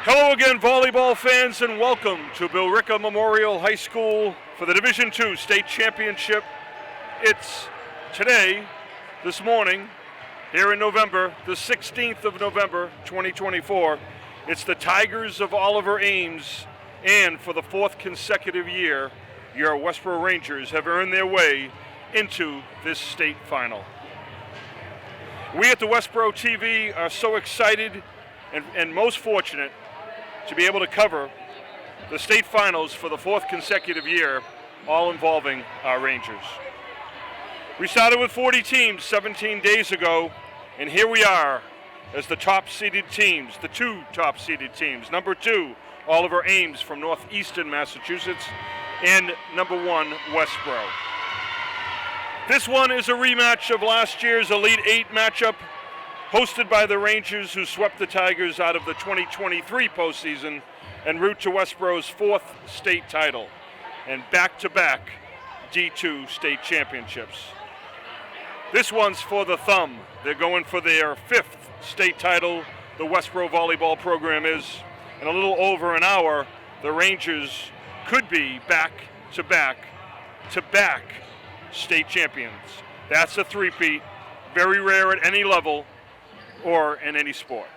Hello again, volleyball fans, and welcome to Billerica Memorial High School for the Division II State Championship. It's today, this morning, here in November, the 16th of November, 2024. It's the Tigers of Oliver Ames, and for the fourth consecutive year, your Westborough Rangers have earned their way into this state final. We at the Westborough TV are so excited and most fortunate to be able to cover the state finals for the fourth consecutive year, all involving our Rangers. We started with 40 teams 17 days ago, and here we are as the top-seeded teams, the two top-seeded teams. Number 2, Oliver Ames from northeastern Massachusetts, and number 1, Westborough. This one is a rematch of last year's Elite 8 matchup, hosted by the Rangers, who swept the Tigers out of the 2023 postseason en route to Westborough's fourth state title and back-to-back D2 state championships. This one's for the thumb. They're going for their fifth state title, the Westborough volleyball program is. In a little over an hour, the Rangers could be back-to-back state champions. That's a three-peat, very rare at any level or in any sport.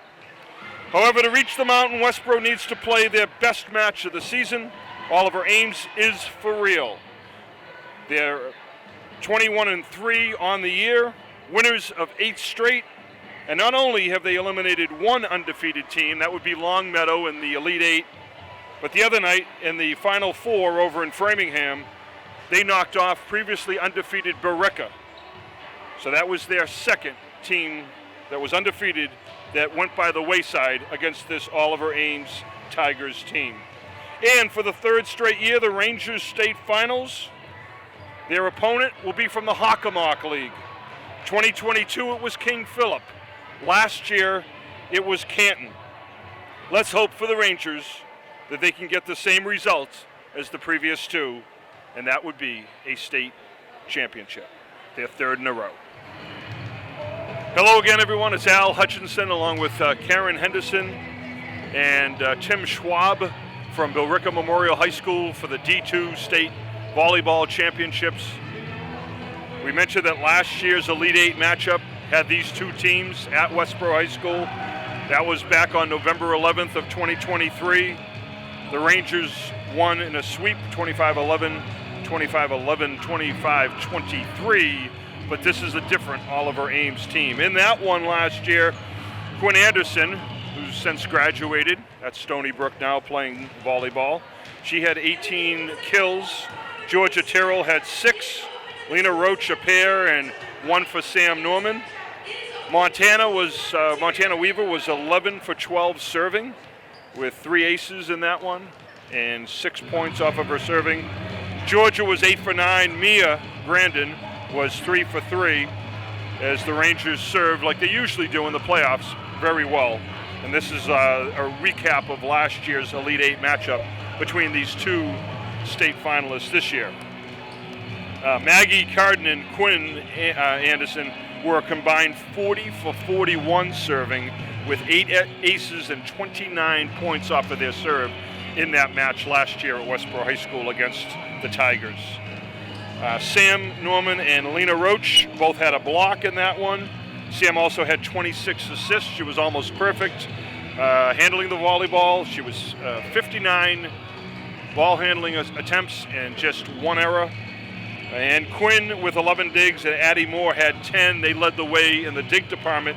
However, to reach the mountain, Westborough needs to play their best match of the season. Oliver Ames is for real. They're 21-3 on the year, winners of 8 straight, and not only have they eliminated one undefeated team, that would be Longmeadow in the Elite 8, but the other night in the Final Four over in Framingham, they knocked off previously undefeated Billerica. So that was their second team that was undefeated that went by the wayside against this Oliver Ames Tigers team. And for the third straight year, the Rangers State Finals, their opponent will be from the Hockomock League. 2022, it was King Philip. Last year, it was Canton. Let's hope for the Rangers that they can get the same results as the previous two, and that would be a state championship, their third in a row. Hello again, everyone. It's Al Hutchinson along with Karen Henderson and Tim Schwab from Billerica Memorial High School for the D2 State Volleyball Championships. We mentioned that last year's Elite 8 matchup had these two teams at Westborough High School. That was back on November 11th of 2023. The Rangers won in a sweep, 25-11, 25-11, 25-23. But this is a different Oliver Ames team. In that one last year, Karen Henderson, who's since graduated at Stony Brook now playing volleyball, she had 18 kills. Georgia Terrell had 6. Lena Roach a pair and 1 for Sam Norman. Montana Weaver was 11 for 12 serving with 3 aces in that one and 6 points off of her serving. Georgia was 8 for 9. Mia Grandin was 3 for 3 as the Rangers served like they usually do in the playoffs very well. And this is a recap of last year's Elite 8 matchup between these two state finalists this year. Maggie Carden and Quinn Anderson were a combined 40 for 41 serving with 8 aces and 29 points off of their serve in that match last year at Westborough High School against the Tigers. Sam Norman and Lena Roach both had a block in that one. Sam also had 26 assists. She was almost perfect handling the volleyball. She was 59 ball handling attempts and just 1 error. And Quinn with 11 digs and Addie Moore had 10. They led the way in the dig department.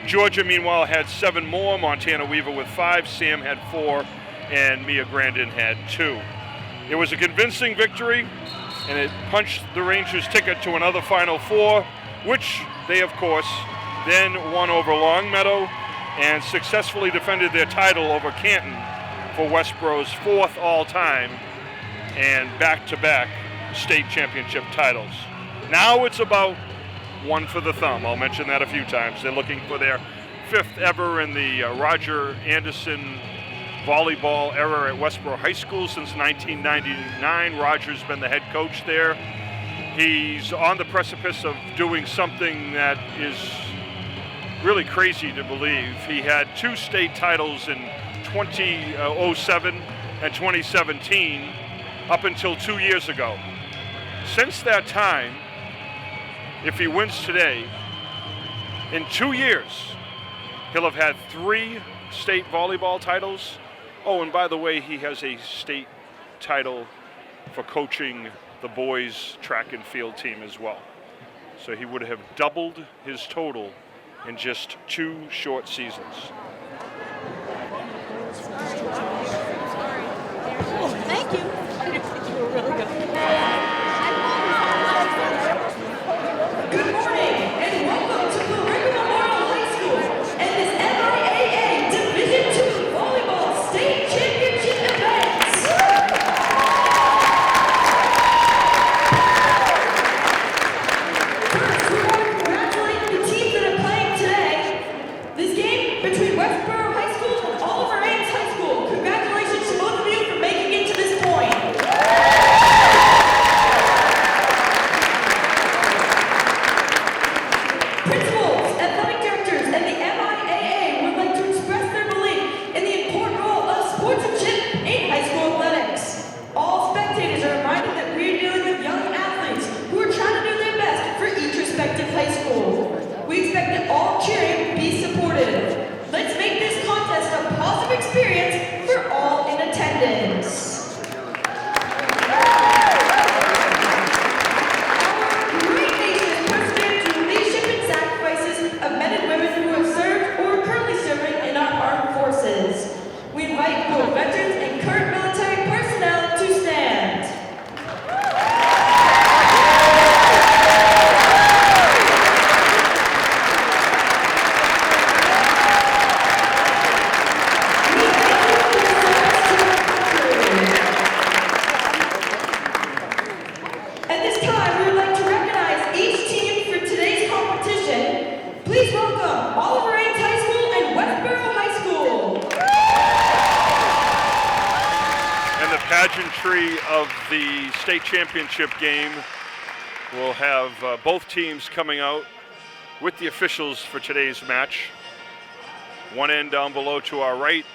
Georgia, meanwhile, had 7 more. Montana Weaver with 5. Sam had 4. And Mia Grandin had 2. It was a convincing victory, and it punched the Rangers' ticket to another Final Four, which they, of course, then won over Longmeadow and successfully defended their title over Canton for Westborough's 4th all-time and back-to-back state championship titles. Now it's about one for the thumb. I'll mention that a few times. They're looking for their 5th ever in the Roger Anderson volleyball era at Westborough High School since 1999. Roger's been the head coach there. He's on the precipice of doing something that is really crazy to believe. He had 2 state titles in 2007 and 2017 up until 2 years ago. Since that time, if he wins today, in 2 years, he'll have had 3 state volleyball titles. Oh, and by the way, he has a state title for coaching the boys track and field team as well. So he would have doubled his total in just 2 short seasons. Oh, thank you. You were really good. Good morning and welcome to Billerica Memorial High School and this MIAA Division II Volleyball State Championship event. First, we want to congratulate the teams that are playing today. This game between Westborough High School and Oliver Ames High School. Congratulations to both of you for making it to this point. Principals, athletic directors, and the MIAA would like to express their belief in the important role of sportsmanship in high school athletics. All spectators are reminded that we are dealing with young athletes who are trying to do their best for each respective high school. We expect that all cheering be supportive. Let's make this contest a positive experience for all in attendance. Great nation is persevered through leadership and sacrifices of men and women who have served or are currently serving in our armed forces. We invite both veterans and current military personnel to stand. At this time, we would like to recognize each team for today's competition. Please welcome Oliver Ames High School and Westborough High School. And the pageantry of the state championship game will have both teams coming out with the officials for today's match. One end down below to our right,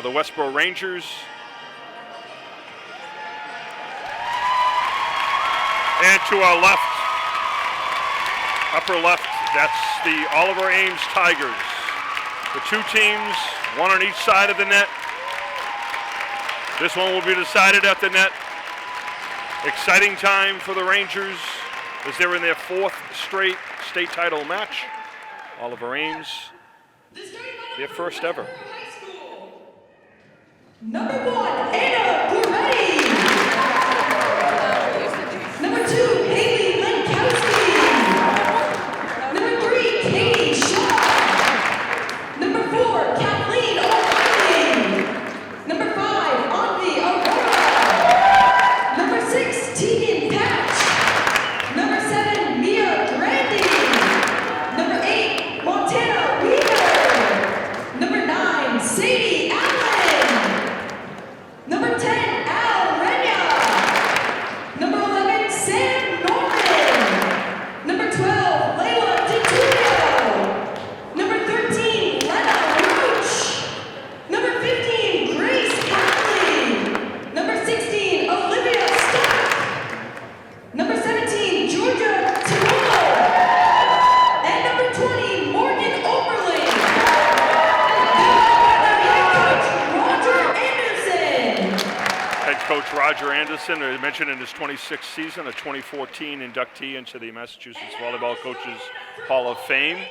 the Westborough Rangers. And to our left, upper left, that's the Oliver Ames Tigers. The 2 teams, one on each side of the net. This one will be decided at the net. Exciting time for the Rangers as they're in their 4th straight state title match. Oliver Ames, their first ever. Number 1, Anna Goretti. Number 2, Haley Lenkowski. Number 3, Katie Shaw. Number 4, Kathleen O'Reilly. Number 5, Anvi Aurora. Number 6, Tegan Patch. Number 7, Mia Grandi. Number 8, Montana Weaver. Number 9, Sadie Allen. Number 10, Al Renya. Number 11, Sam Norman. Number 12, Layla DiTullio. Number 13, Lena Roach. Number 15, Grace Hadley. Number 16, Olivia Stark. Number 17, Georgia Tirolo. And number 20, Morgan Oberling. Head coach Roger Anderson, I mentioned in his 26th season, a 2014 inductee into the Massachusetts Volleyball Coaches Hall of Fame.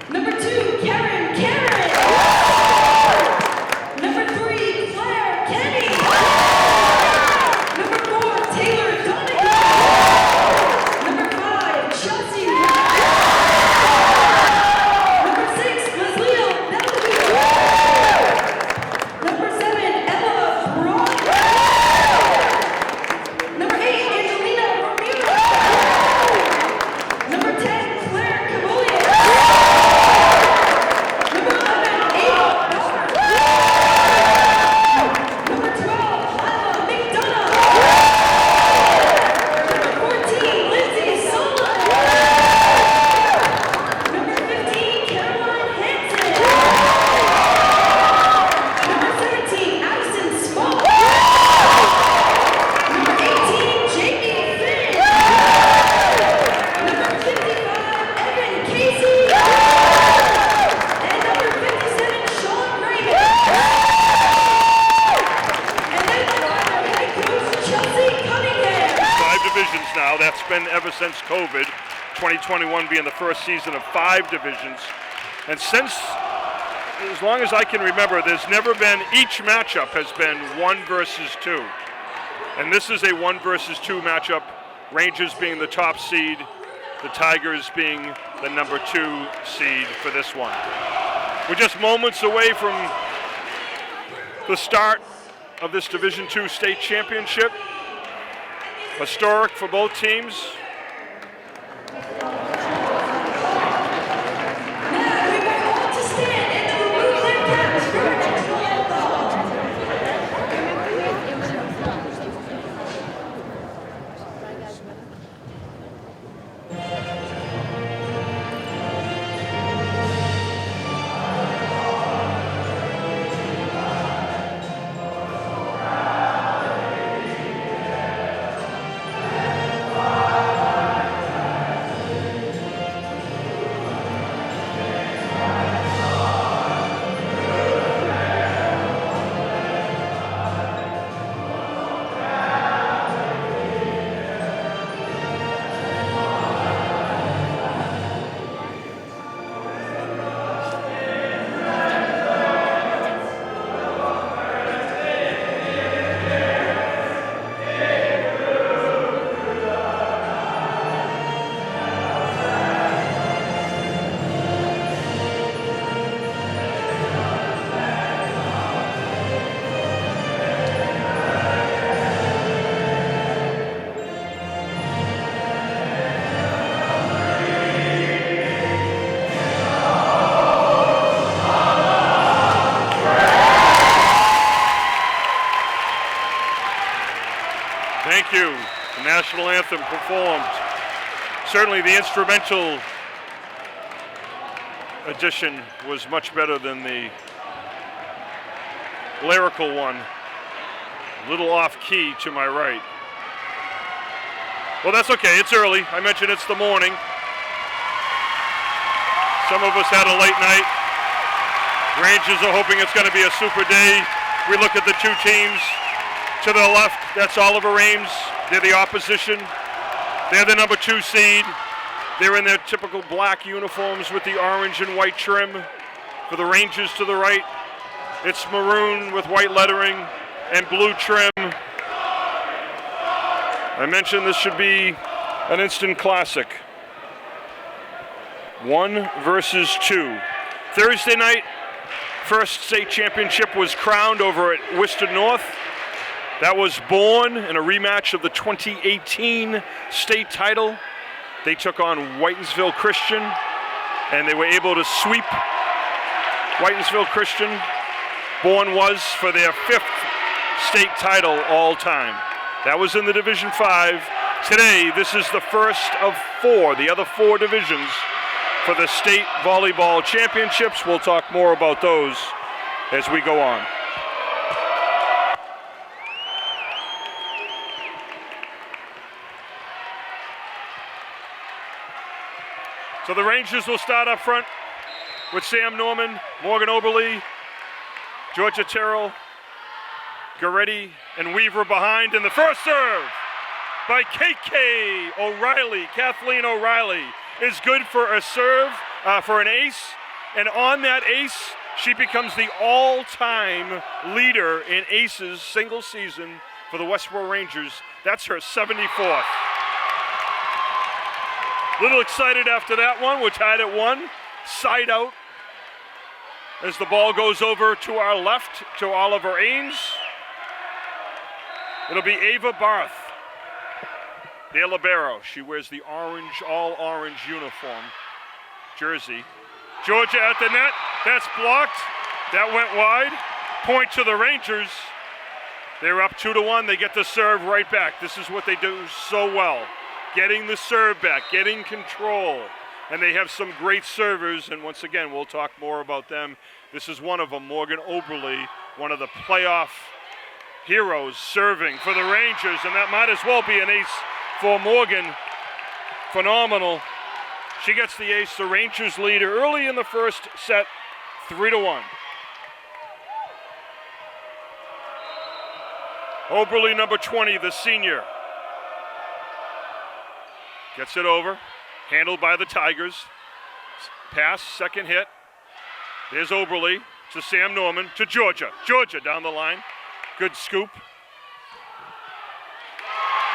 Number 2, Karen Karen. Number 3, Claire Kenny. Number 4, Taylor Donegan. Number 5, Chelsea Ryan. Number 6, Leslie Bellevue. Number 7, Ella Braun. divisions now. That's been ever since COVID, 2021 being the first season of 5 divisions. And since, as long as I can remember, there's never been, each matchup has been 1 versus 2. And this is a 1 versus 2 matchup, Rangers being the top seed, the Tigers being the number 2 seed for this one. We're just moments away from the start of this Division II state championship. Historic for both teams. Thank you. The national anthem performed. Certainly the instrumental edition was much better than the lyrical one. A little off key to my right. Well, that's okay. It's early. I mentioned it's the morning. Some of us had a late night. Rangers are hoping it's going to be a super day. We look at the two teams. To the left, that's Oliver Ames. They're the opposition. They're the number 2 seed. They're in their typical black uniforms with the orange and white trim. For the Rangers to the right, it's maroon with white lettering and blue trim. I mentioned this should be an instant classic. 1 versus 2. Thursday night, first state championship was crowned over at Worcester North. That was Bourne in a rematch of the 2018 state title. They took on Whitensville Christian, and they were able to sweep Whitensville Christian. Bourne was for their 5th state title all time. That was in the Division 5. Today, this is the first of 4, the other 4 divisions for the state volleyball championships. We'll talk more about those as we go on. So the Rangers will start up front with Sam Norman, Morgan Oberle, Georgia Terrell, Goretti, and Weaver behind. And the first serve by KK O'Reilly, Kathleen O'Reilly, is good for a serve, for an ace. And on that ace, she becomes the all-time leader in aces single season for the Westborough Rangers. That's her 74th. Little excited after that one. We're tied at 1. Side out as the ball goes over to our left to Oliver Ames. It'll be Ava Barth, the libero. She wears the orange, all orange uniform jersey. Georgia at the net. That's blocked. That went wide. Point to the Rangers. They're up 2-1. They get the serve right back. This is what they do so well. Getting the serve back, getting control. And they have some great servers, and once again, we'll talk more about them. This is one of them, Morgan Oberle, one of the playoff heroes serving for the Rangers, and that might as well be an ace for Morgan. Phenomenal. She gets the ace. The Rangers lead early in the first set, 3-1. Oberle, number 20, the senior. Gets it over. Handled by the Tigers. Pass, second hit. There's Oberle to Sam Norman to Georgia. Georgia down the line. Good scoop.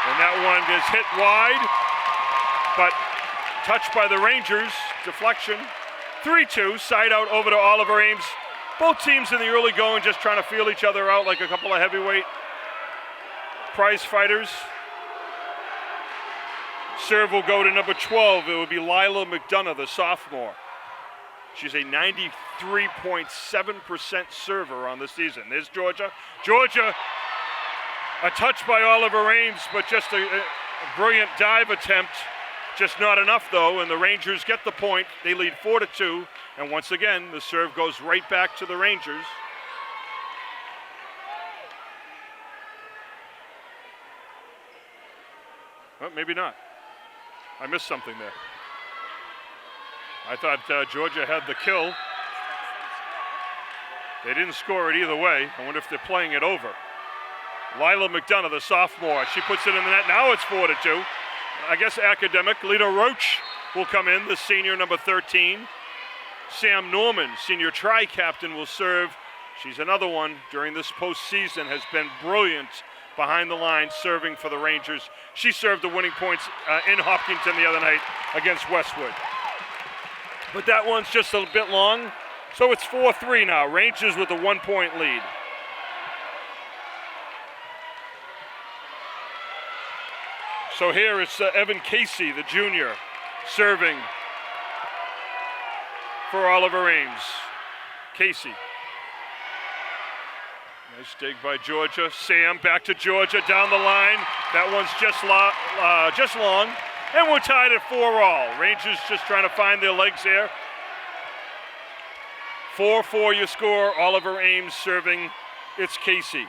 And that one is hit wide, but touched by the Rangers. Deflection. 3-2, side out over to Oliver Ames. Both teams in the early going just trying to feel each other out like a couple of heavyweight prize fighters. Serve will go to number 12. It will be Lila McDonough, the sophomore. She's a 93.7% server on the season. There's Georgia. Georgia, a touch by Oliver Ames, but just a brilliant dive attempt. Just not enough, though, and the Rangers get the point. They lead 4-2, and once again, the serve goes right back to the Rangers. Well, maybe not. I missed something there. I thought Georgia had the kill. They didn't score it either way. I wonder if they're playing it over. Lila McDonough, the sophomore, she puts it in the net. Now it's 4-2. I guess academic. Lena Roach will come in, the senior, number 13. Sam Norman, senior tri-captain, will serve. She's another one during this postseason, has been brilliant behind the line serving for the Rangers. She served the winning points in Hopkinton the other night against Westwood. But that one's just a bit long, so it's 4-3 now. Rangers with a 1-point lead. So here it's Evan Casey, the junior, serving for Oliver Ames. Casey. Nice dig by Georgia. Sam back to Georgia down the line. That one's just long. And we're tied at 4-all. Rangers just trying to find their legs here. 4-4 your score. Oliver Ames serving. It's Casey,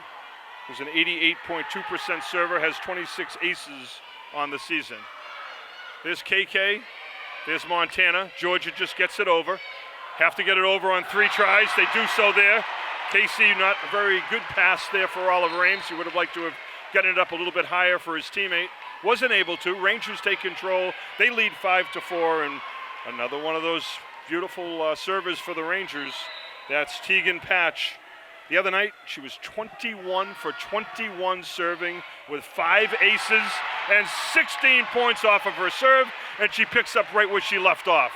who's an 88.2% server, has 26 aces on the season. There's KK. There's Montana. Georgia just gets it over. Have to get it over on 3 tries. They do so there. Casey, not a very good pass there for Oliver Ames. He would have liked to have gotten it up a little bit higher for his teammate. Wasn't able to. Rangers take control. They lead 5-4, and another one of those beautiful servers for the Rangers. That's Tegan Patch. The other night, she was 21 for 21 serving with 5 aces and 16 points off of her serve, and she picks up right where she left off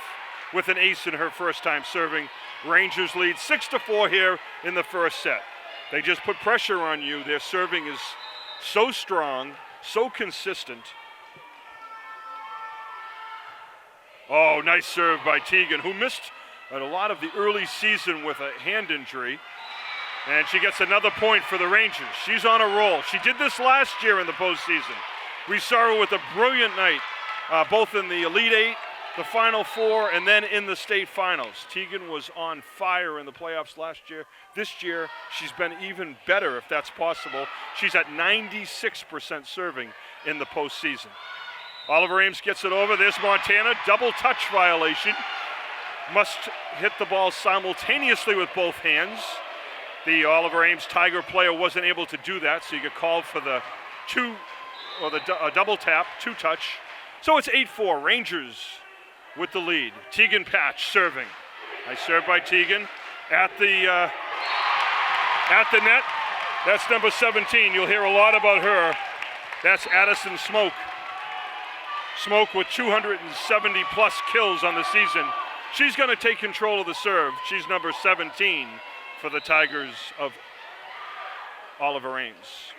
with an ace in her first time serving. Rangers lead 6-4 here in the first set. They just put pressure on you. Their serving is so strong, so consistent. Oh, nice serve by Tegan, who missed a lot of the early season with a hand injury. And she gets another point for the Rangers. She's on a roll. She did this last year in the postseason. We saw her with a brilliant night, both in the Elite Eight, the Final Four, and then in the state finals. Tegan was on fire in the playoffs last year. This year, she's been even better, if that's possible. She's at 96% serving in the postseason. Oliver Ames gets it over. There's Montana, double touch violation. Must hit the ball simultaneously with both hands. The Oliver Ames Tiger player wasn't able to do that, so you get called for the double tap, 2-touch. So it's 8-4, Rangers with the lead. Tegan Patch serving. Nice serve by Tegan at the net. That's number 17. You'll hear a lot about her. That's Addison Smoke. Smoke with 270 plus kills on the season. She's going to take control of the serve. She's number 17 for the Tigers of Oliver Ames.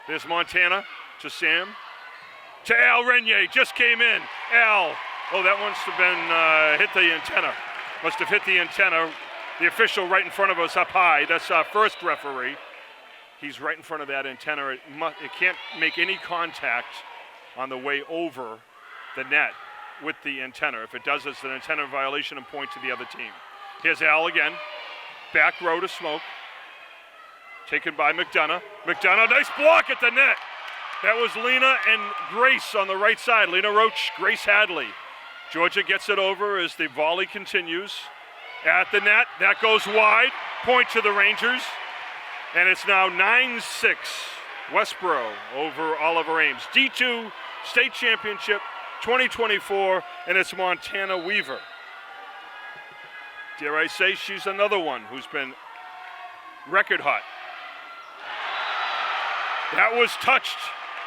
There's Montana to Sam. To Al Renier, just came in. Al, oh, that must have been hit the antenna. Must have hit the antenna. The official right in front of us up high. That's our first referee. He's right in front of that antenna. It can't make any contact on the way over the net with the antenna. If it does, it's an antenna violation and point to the other team. Here's Al again. Back row to Smoke. Taken by McDonough. McDonough, nice block at the net. That was Lena and Grace on the right side. Lena Roach, Grace Hadley. Georgia gets it over as the volley continues. At the net, that goes wide. Point to the Rangers. And it's now 9-6. Westborough over Oliver Ames. D2 State Championship 2024, and it's Montana Weaver. Dare I say she's another one who's been record hot. That was touched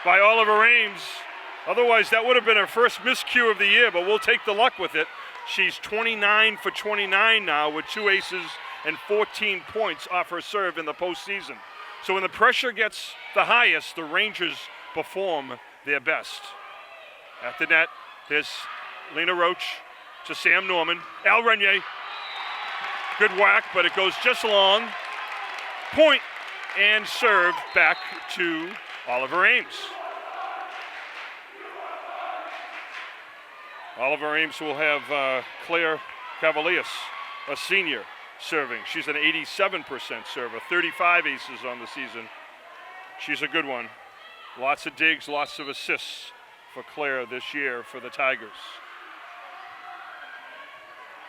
by Oliver Ames. Otherwise, that would have been her first miscue of the year, but we'll take the luck with it. She's 29 for 29 now with 2 aces and 14 points off her serve in the postseason. So when the pressure gets the highest, the Rangers perform their best. At the net, there's Lena Roach to Sam Norman. Al Renier, good whack, but it goes just long. Point and serve back to Oliver Ames. Oliver Ames will have Claire Cavalius, a senior, serving. She's an 87% server, 35 aces on the season. She's a good one. Lots of digs, lots of assists for Claire this year for the Tigers.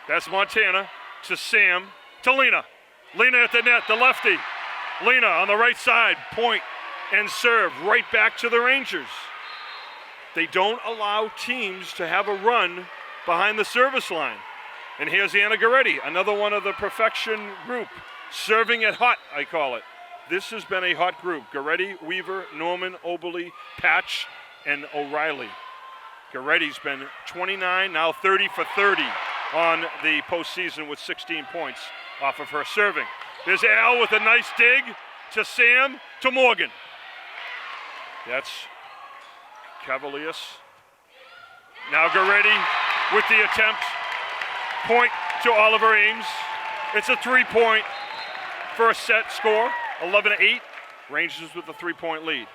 That's Montana to Sam to Lena. Lena at the net, the lefty. Lena on the right side, point and serve right back to the Rangers. They don't allow teams to have a run behind the service line. And here's Anna Goretti, another one of the perfection group. Serving it hot, I call it. This has been a hot group. Goretti, Weaver, Norman, Oberle, Patch, and O'Reilly. Goretti's been 29, now 30 for 30 on the postseason with 16 points off of her serving. There's Al with a nice dig to Sam to Morgan. That's Cavalius. Now Goretti with the attempt. Point to Oliver Ames. It's a 3-point first set score, 11-8. Rangers with a 3-point lead.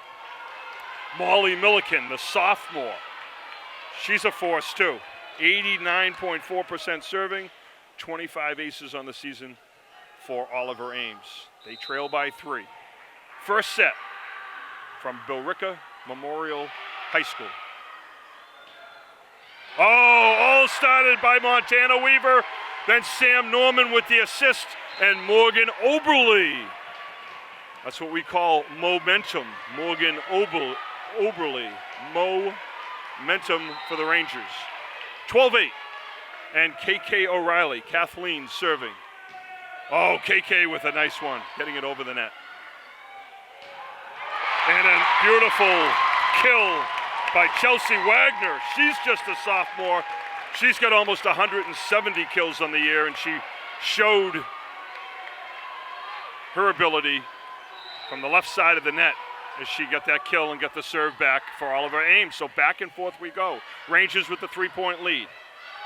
Molly Milliken, the sophomore. She's a force too. 89.4% serving, 25 aces on the season for Oliver Ames. They trail by 3. First set from Billerica Memorial High School. Oh, all started by Montana Weaver, then Sam Norman with the assist, and Morgan Oberle. That's what we call momentum. Morgan Oberle. Momentum for the Rangers. 12-8. And KK O'Reilly, Kathleen serving. Oh, KK with a nice one, getting it over the net. And a beautiful kill by Chelsea Wagner. She's just a sophomore. She's got almost 170 kills on the year, and she showed her ability from the left side of the net as she got that kill and got the serve back for Oliver Ames. So back and forth we go. Rangers with the 3-point lead.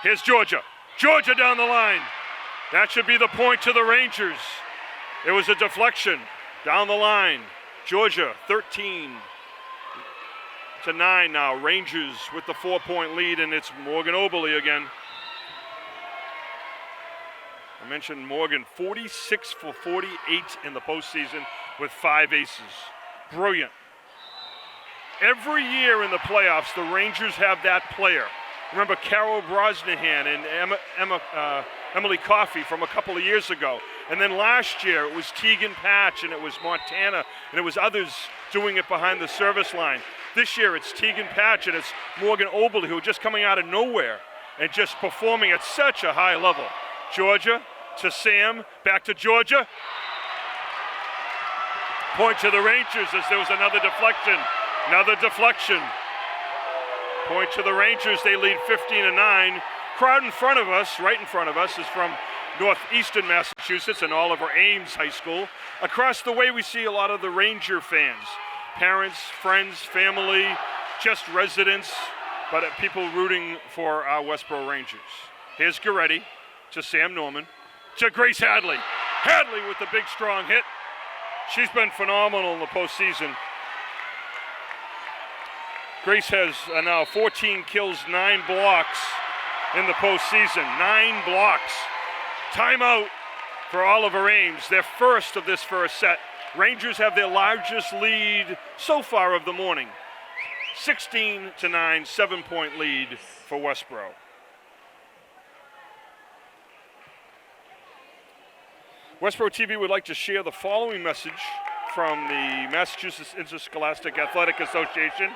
Here's Georgia. Georgia down the line. That should be the point to the Rangers. It was a deflection down the line. Georgia 13-9 now. Rangers with the 4-point lead, and it's Morgan Oberle again. I mentioned Morgan, 46 for 48 in the postseason with 5 aces. Brilliant. Every year in the playoffs, the Rangers have that player. Remember Carol Brosnahan and Emily Coffey from a couple of years ago. And then last year it was Tegan Patch and it was Montana and it was others doing it behind the service line. This year it's Tegan Patch and it's Morgan Oberle who are just coming out of nowhere and just performing at such a high level. Georgia to Sam, back to Georgia. Point to the Rangers as there was another deflection. Another deflection. Point to the Rangers, they lead 15-9. Crowd in front of us, right in front of us, is from northeastern Massachusetts and Oliver Ames High School. Across the way we see a lot of the Ranger fans. Parents, friends, family, just residents, but people rooting for our Westborough Rangers. Here's Goretti to Sam Norman, to Grace Hadley. Hadley with the big strong hit. She's been phenomenal in the postseason. Grace has now 14 kills, 9 blocks in the postseason. 9 blocks. Timeout for Oliver Ames, their first of this first set. Rangers have their largest lead so far of the morning. 16-9, 7-point lead for Westborough. Westborough TV would like to share the following message from the Massachusetts Interscholastic Athletic Association.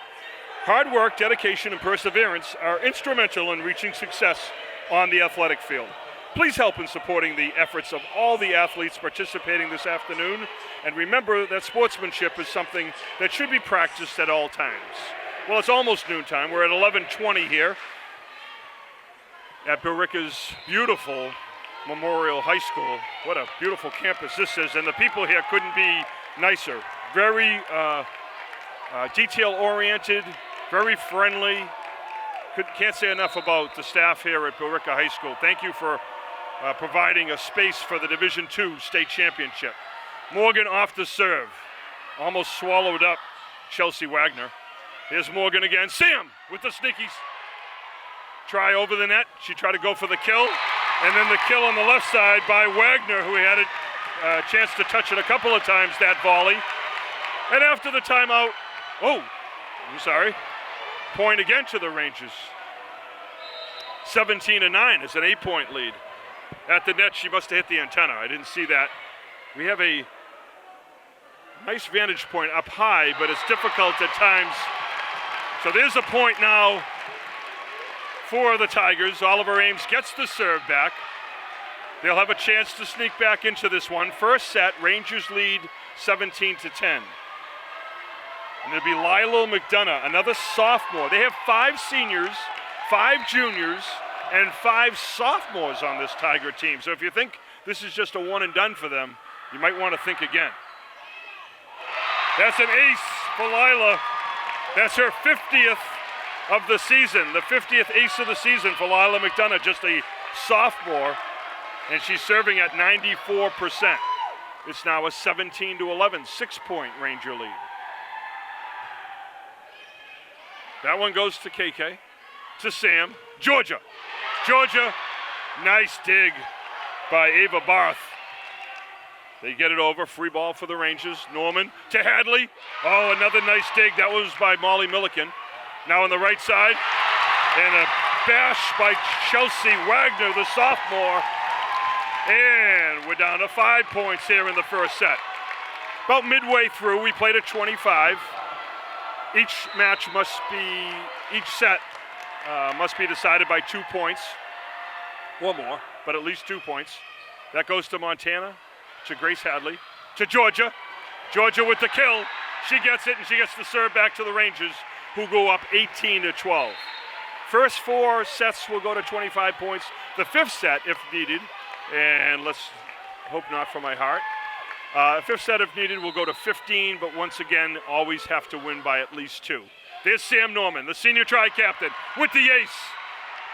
Hard work, dedication, and perseverance are instrumental in reaching success on the athletic field. Please help in supporting the efforts of all the athletes participating this afternoon, and remember that sportsmanship is something that should be practiced at all times. Well, it's almost noontime. We're at 11:20 here at Billerica's beautiful Memorial High School. What a beautiful campus this is, and the people here couldn't be nicer. Very detail-oriented, very friendly. Can't say enough about the staff here at Billerica High School. Thank you for providing a space for the Division II state championship. Morgan off the serve. Almost swallowed up Chelsea Wagner. Here's Morgan again. Sam with the sneakies. Try over the net. She tried to go for the kill. And then the kill on the left side by Wagner, who had a chance to touch it a couple of times, that volley. And after the timeout, point again to the Rangers. 17-9. It's an 8-point lead. At the net, she must have hit the antenna. I didn't see that. We have a nice vantage point up high, but it's difficult at times. So there's a point now for the Tigers. Oliver Ames gets the serve back. They'll have a chance to sneak back into this one. First set, Rangers lead 17-10. And it'll be Lila McDonough, another sophomore. They have 5 seniors, 5 juniors, and 5 sophomores on this Tiger team. So if you think this is just a one and done for them, you might want to think again. That's an ace for Lila. That's her 50th of the season, the 50th ace of the season for Lila McDonough, just a sophomore, and she's serving at 94%. It's now a 17-11, 6-point Ranger lead. That one goes to KK, to Sam. Georgia, nice dig by Ava Barth. They get it over, free ball for the Rangers. Norman to Hadley. Oh, another nice dig. That was by Molly Milliken. Now on the right side, and a bash by Chelsea Wagner, the sophomore. And we're down to 5 points here in the first set. About midway through, we played at 25. Each set must be decided by 2 points or more, but at least 2 points. That goes to Montana, to Grace Hadley, to Georgia. Georgia with the kill. She gets it, and she gets the serve back to the Rangers, who go up 18-12. First 4 sets will go to 25 points. The 5th set, if needed, and let's hope not for my heart. 5th set, if needed, will go to 15, but once again, always have to win by at least 2. There's Sam Norman, the senior tri-captain, with the ace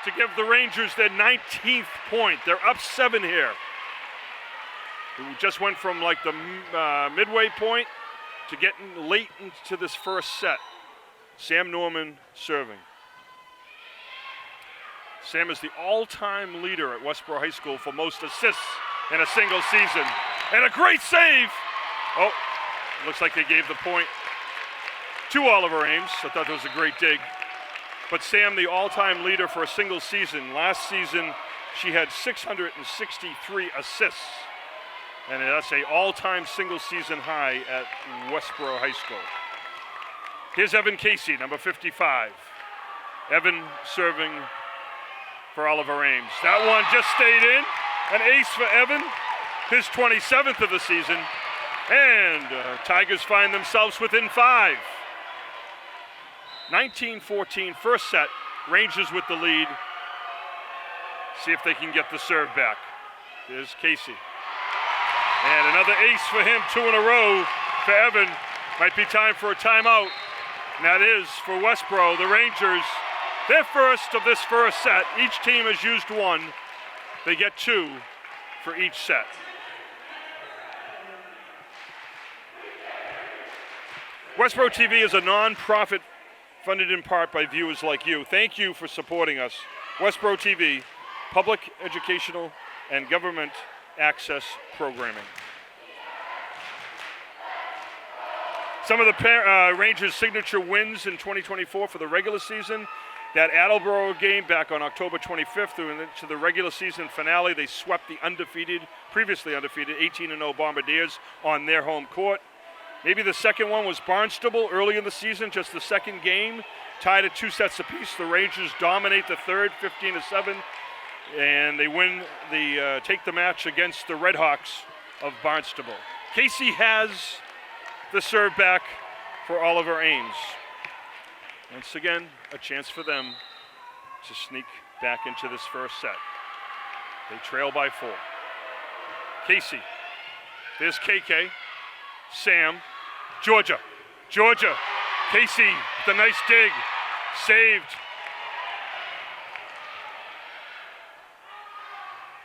to give the Rangers their 19th point. They're up 7 here. We just went from like the midway point to getting late into this first set. Sam Norman serving. Sam is the all-time leader at Westborough High School for most assists in a single season. And a great save. Oh, looks like they gave the point to Oliver Ames. I thought that was a great dig. But Sam, the all-time leader for a single season. Last season, she had 663 assists. And that's an all-time single season high at Westborough High School. Here's Evan Casey, number 55. Evan serving for Oliver Ames. That one just stayed in. An ace for Evan, his 27th of the season. And Tigers find themselves within 5. 19-14, first set. Rangers with the lead. See if they can get the serve back. There's Casey. And another ace for him, 2 in a row for Evan. Might be time for a timeout. And that is for Westborough. The Rangers, their first of this first set. Each team has used 1. They get 2 for each set. Westborough TV is a non-profit funded in part by viewers like you. Thank you for supporting us. Westborough TV, public, educational, and government access programming. Some of the Rangers' signature wins in 2024 for the regular season. That Attleboro game back on October 25th through into the regular season finale. They swept the previously undefeated 18-0 Bombardiers on their home court. Maybe the second one was Barnstable early in the season, just the second game, tied at 2 sets apiece. The Rangers dominate the third, 15-7, and they win take the match against the Redhawks of Barnstable. Casey has the serve back for Oliver Ames. Once again, a chance for them to sneak back into this first set. They trail by 4. Casey, there's KK, Sam, Georgia, Casey with a nice dig, saved.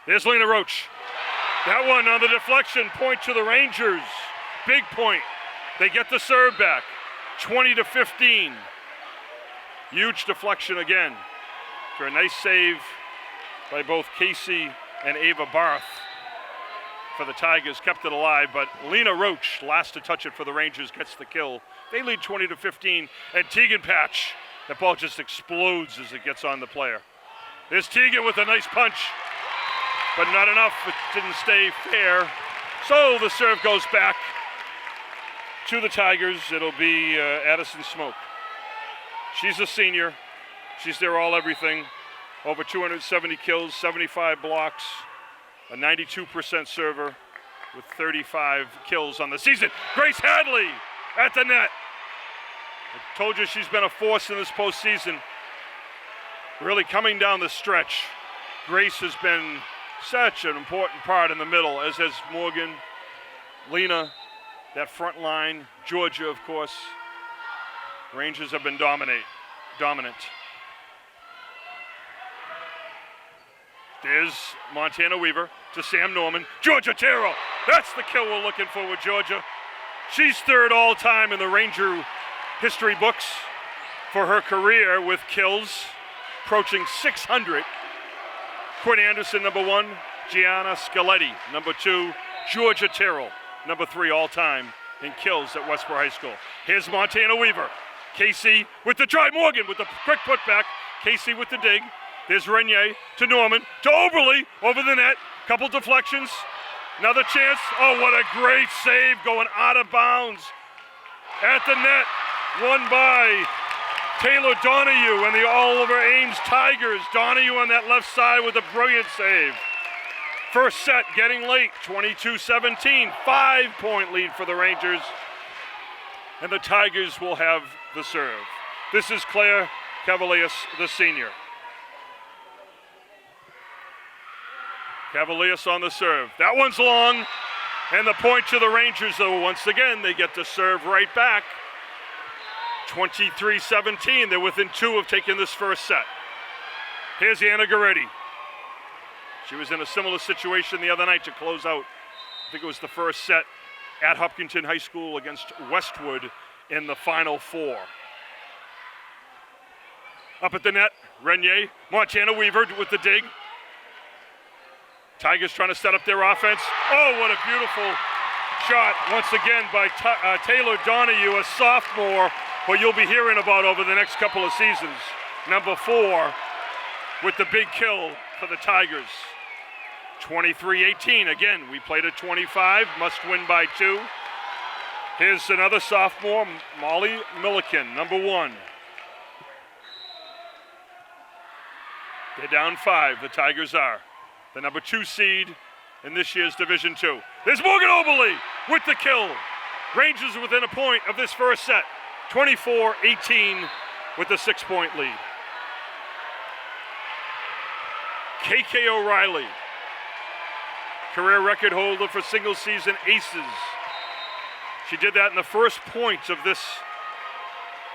There's Lena Roach. That one on the deflection, point to the Rangers. Big point. They get the serve back, 20-15. Huge deflection again for a nice save by both Casey and Ava Barth for the Tigers. Kept it alive, but Lena Roach, last to touch it for the Rangers, gets the kill. They lead 20-15, and Tegan Patch, that ball just explodes as it gets on the player. There's Tegan with a nice punch, but not enough. It didn't stay fair. So the serve goes back to the Tigers. It'll be Addison Smoke. She's a senior. She's their all-everything. Over 270 kills, 75 blocks, a 92% server with 35 kills on the season. Grace Hadley at the net. I told you she's been a force in this postseason. Really coming down the stretch. Grace has been such an important part in the middle, as has Morgan, Lena, that front line, Georgia, of course. Rangers have been dominant. There's Montana Weaver to Sam Norman. Georgia Terrell, that's the kill we're looking for with Georgia. She's third all time in the Ranger history books for her career with kills, approaching 600. Quinn Anderson, number 1. Gianna Scaletti, number 2. Georgia Terrell, number 3 all time in kills at Westborough High School. Here's Montana Weaver. Casey with the try. Morgan with the quick putback. Casey with the dig. There's Renier to Norman, to Oberle, over the net. Couple deflections. Another chance. Oh, what a great save going out of bounds. At the net, won by Taylor Donahue and the Oliver Ames Tigers. Donahue on that left side with a brilliant save. First set getting late, 22-17. 5-point lead for the Rangers. And the Tigers will have the serve. This is Claire Cavalius, the senior. Cavalius on the serve. That one's long. And the point to the Rangers, though, once again, they get the serve right back. 23-17. They're within 2 of taking this first set. Here's Anna Goretti. She was in a similar situation the other night to close out. I think it was the first set at Hutchinson High School against Westwood in the Final Four. Up at the net, Renier. Montana Weaver with the dig. Tigers trying to set up their offense. Oh, what a beautiful shot once again by Taylor Donahue, a sophomore, who you'll be hearing about over the next couple of seasons. Number 4 with the big kill for the Tigers. 23-18. Again, we played at 25, must win by 2. Here's another sophomore, Molly Milliken, number 1. They're down 5, the Tigers are. The number 2 seed in this year's Division II. There's Morgan Oberle with the kill. Rangers within a point of this first set. 24-18 with a 6-point lead. KK O'Reilly, career record holder for single season aces. She did that in the first point of this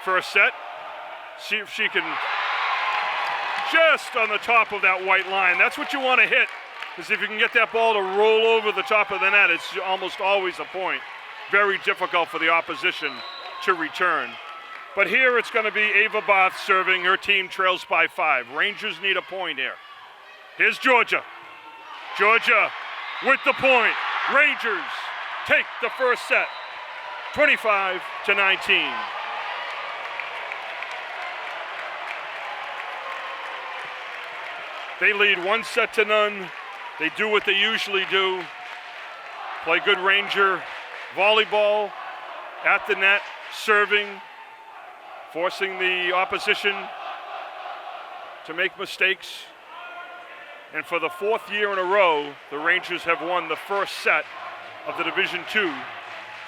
first set. See if she can just on the top of that white line. That's what you want to hit, because if you can get that ball to roll over the top of the net, it's almost always a point. Very difficult for the opposition to return. But here it's going to be Ava Barth serving. Her team trails by 5. Rangers need a point here. Here's Georgia. Georgia with the point. Rangers take the first set, 25-19. They lead 1-0. They do what they usually do. Play good Ranger volleyball at the net, serving, forcing the opposition to make mistakes. And for the fourth year in a row, the Rangers have won the first set of the Division II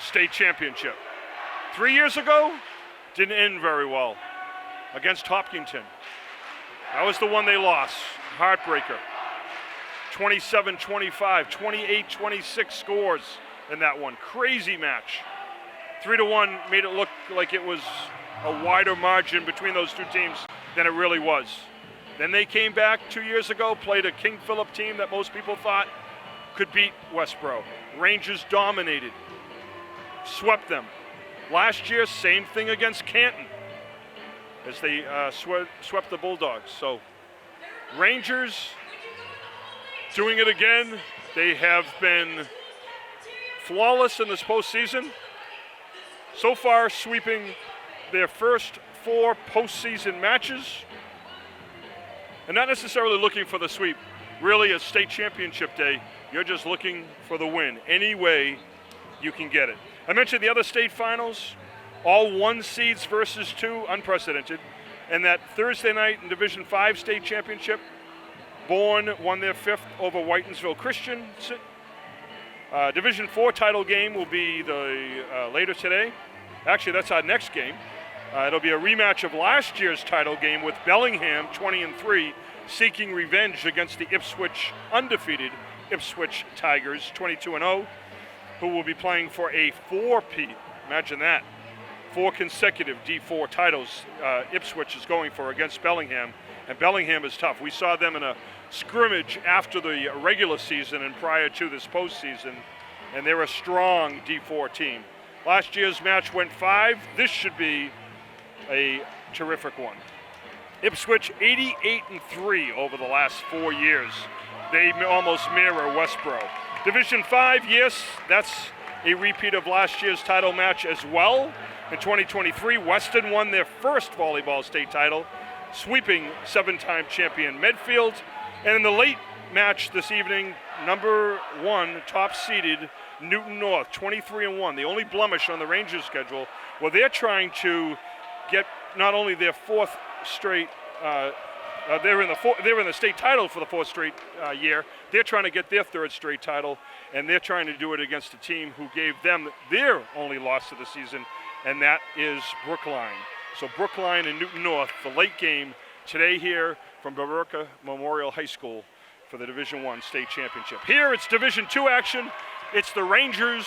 state championship. 3 years ago, didn't end very well against Hopkinton. That was the one they lost, heartbreaker. 27-25, 28-26 scores in that one. Crazy match. 3-1 made it look like it was a wider margin between those two teams than it really was. Then they came back 2 years ago, played a King Philip team that most people thought could beat Westborough. Rangers dominated, swept them. Last year, same thing against Canton as they swept the Bulldogs. So Rangers doing it again. They have been flawless in this postseason. So far, sweeping their first 4 postseason matches. And not necessarily looking for the sweep. Really, a state championship day, you're just looking for the win. Any way you can get it. I mentioned the other state finals, all 1 seeds versus 2, unprecedented. And that Thursday night in Division 5 state championship, Bourne won their 5th over Whitensville Christian. Division 4 title game will be later today. Actually, that's our next game. It'll be a rematch of last year's title game with Bellingham, 20-3, seeking revenge against the undefeated Ipswich Tigers, 22-0, who will be playing for a 4-peat. Imagine that. 4 consecutive D4 titles Ipswich is going for against Bellingham, and Bellingham is tough. We saw them in a scrimmage after the regular season and prior to this postseason, and they're a strong D4 team. Last year's match went 5. This should be a terrific one. Ipswich 88-3 over the last 4 years. They almost mirror Westborough. Division 5, yes, that's a repeat of last year's title match as well. In 2023, Weston won their first volleyball state title, sweeping 7-time champion Medfield. And in the late match this evening, number 1 top-seeded Newton North, 23-1, the only blemish on the Rangers schedule. Well, they're trying to get not only their 4th straight, they're in the state title for the 4th straight year. They're trying to get their 3rd straight title, and they're trying to do it against a team who gave them their only loss of the season, and that is Brookline. So Brookline and Newton North, the late game today here from Billerica Memorial High School for the Division I state championship. Here it's Division II action. It's the Rangers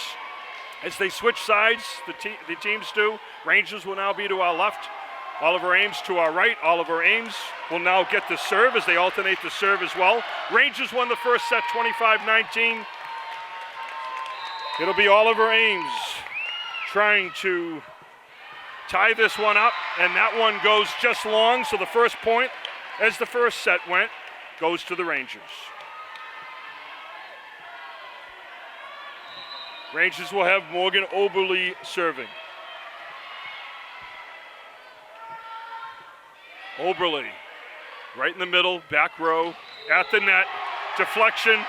as they switch sides, the teams do. Rangers will now be to our left. Oliver Ames to our right. Oliver Ames will now get the serve as they alternate the serve as well. Rangers won the first set 25-19. It'll be Oliver Ames trying to tie this one up, and that one goes just long, so the first point, as the first set went, goes to the Rangers. Rangers will have Morgan Oberle serving. Oberle, right in the middle, back row, at the net, deflection,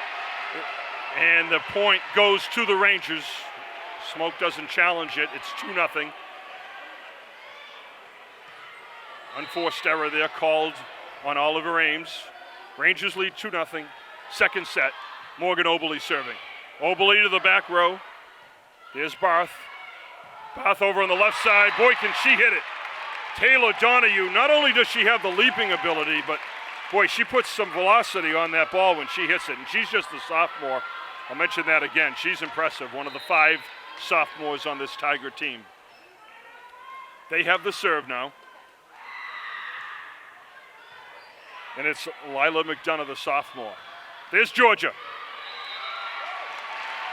and the point goes to the Rangers. Smoke doesn't challenge it, it's 2-0. Unforced error there called on Oliver Ames. Rangers lead 2-0. Second set, Morgan Oberle serving. Oberle to the back row. There's Barth. Barth over on the left side. Boy, can she hit it. Taylor Donahue, not only does she have the leaping ability, but boy, she puts some velocity on that ball when she hits it, and she's just a sophomore. I'll mention that again. She's impressive, one of the 5 sophomores on this Tiger team. They have the serve now. And it's Lila McDonough, the sophomore. There's Georgia.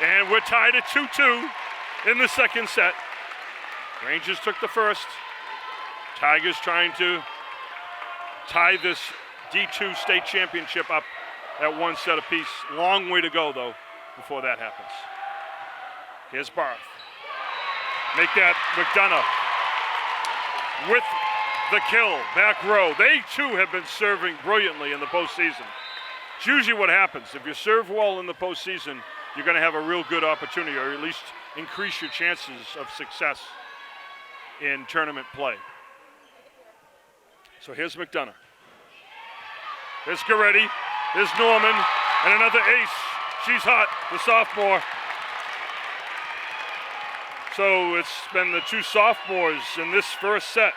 And we're tied at 2-2 in the second set. Rangers took the first. Tigers trying to tie this D2 state championship up at 1 set apiece. Long way to go, though, before that happens. Here's Barth. Make that McDonough with the kill, back row. They, too, have been serving brilliantly in the postseason. It's usually what happens. If you serve well in the postseason, you're going to have a real good opportunity, or at least increase your chances of success in tournament play. So here's McDonough. There's Goretti. There's Norman. And another ace. She's hot, the sophomore. So it's been the two sophomores in this first set.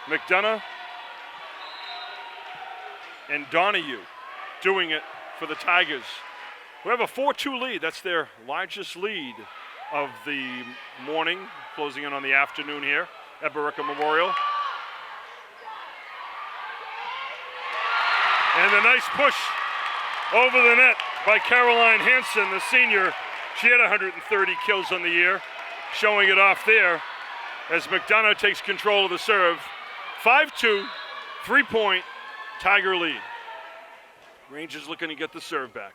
McDonough and Donahue doing it for the Tigers, who have a 4-2 lead. That's their largest lead of the morning, closing in on the afternoon here at Billerica Memorial. And a nice push over the net by Caroline Hansen, the senior. She had 130 kills on the year, showing it off there as McDonough takes control of the serve. 5-2, 3-point Tiger lead. Rangers looking to get the serve back.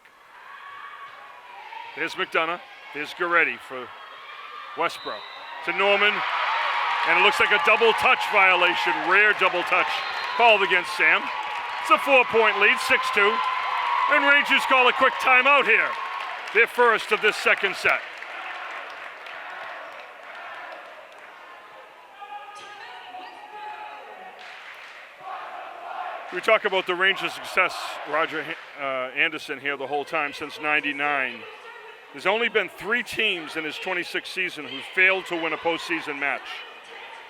There's McDonough. There's Goretti for Westborough. To Norman. And it looks like a double touch violation. Rare double touch called against Sam. It's a 4-point lead, 6-2. And Rangers call a quick timeout here. Their first of this second set. We talk about the Rangers' success, Roger Anderson here the whole time since '99. There's only been 3 teams in his 26th season who failed to win a postseason match.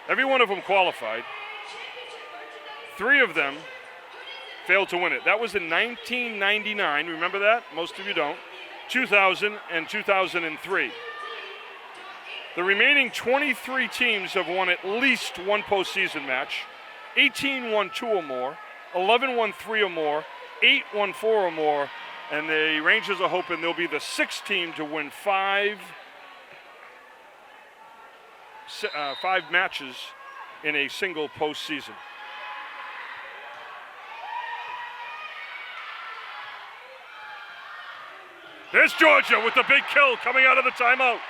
Every one of them qualified. 3 of them failed to win it. That was in 1999, remember that? Most of you don't. 2000 and 2003. The remaining 23 teams have won at least one postseason match. 18 won 2 or more. 11 won 3 or more, 8 won 4 or more, and the Rangers are hoping they'll be the 6th team to win 5 matches in a single postseason. There's Georgia with the big kill coming out of the timeout.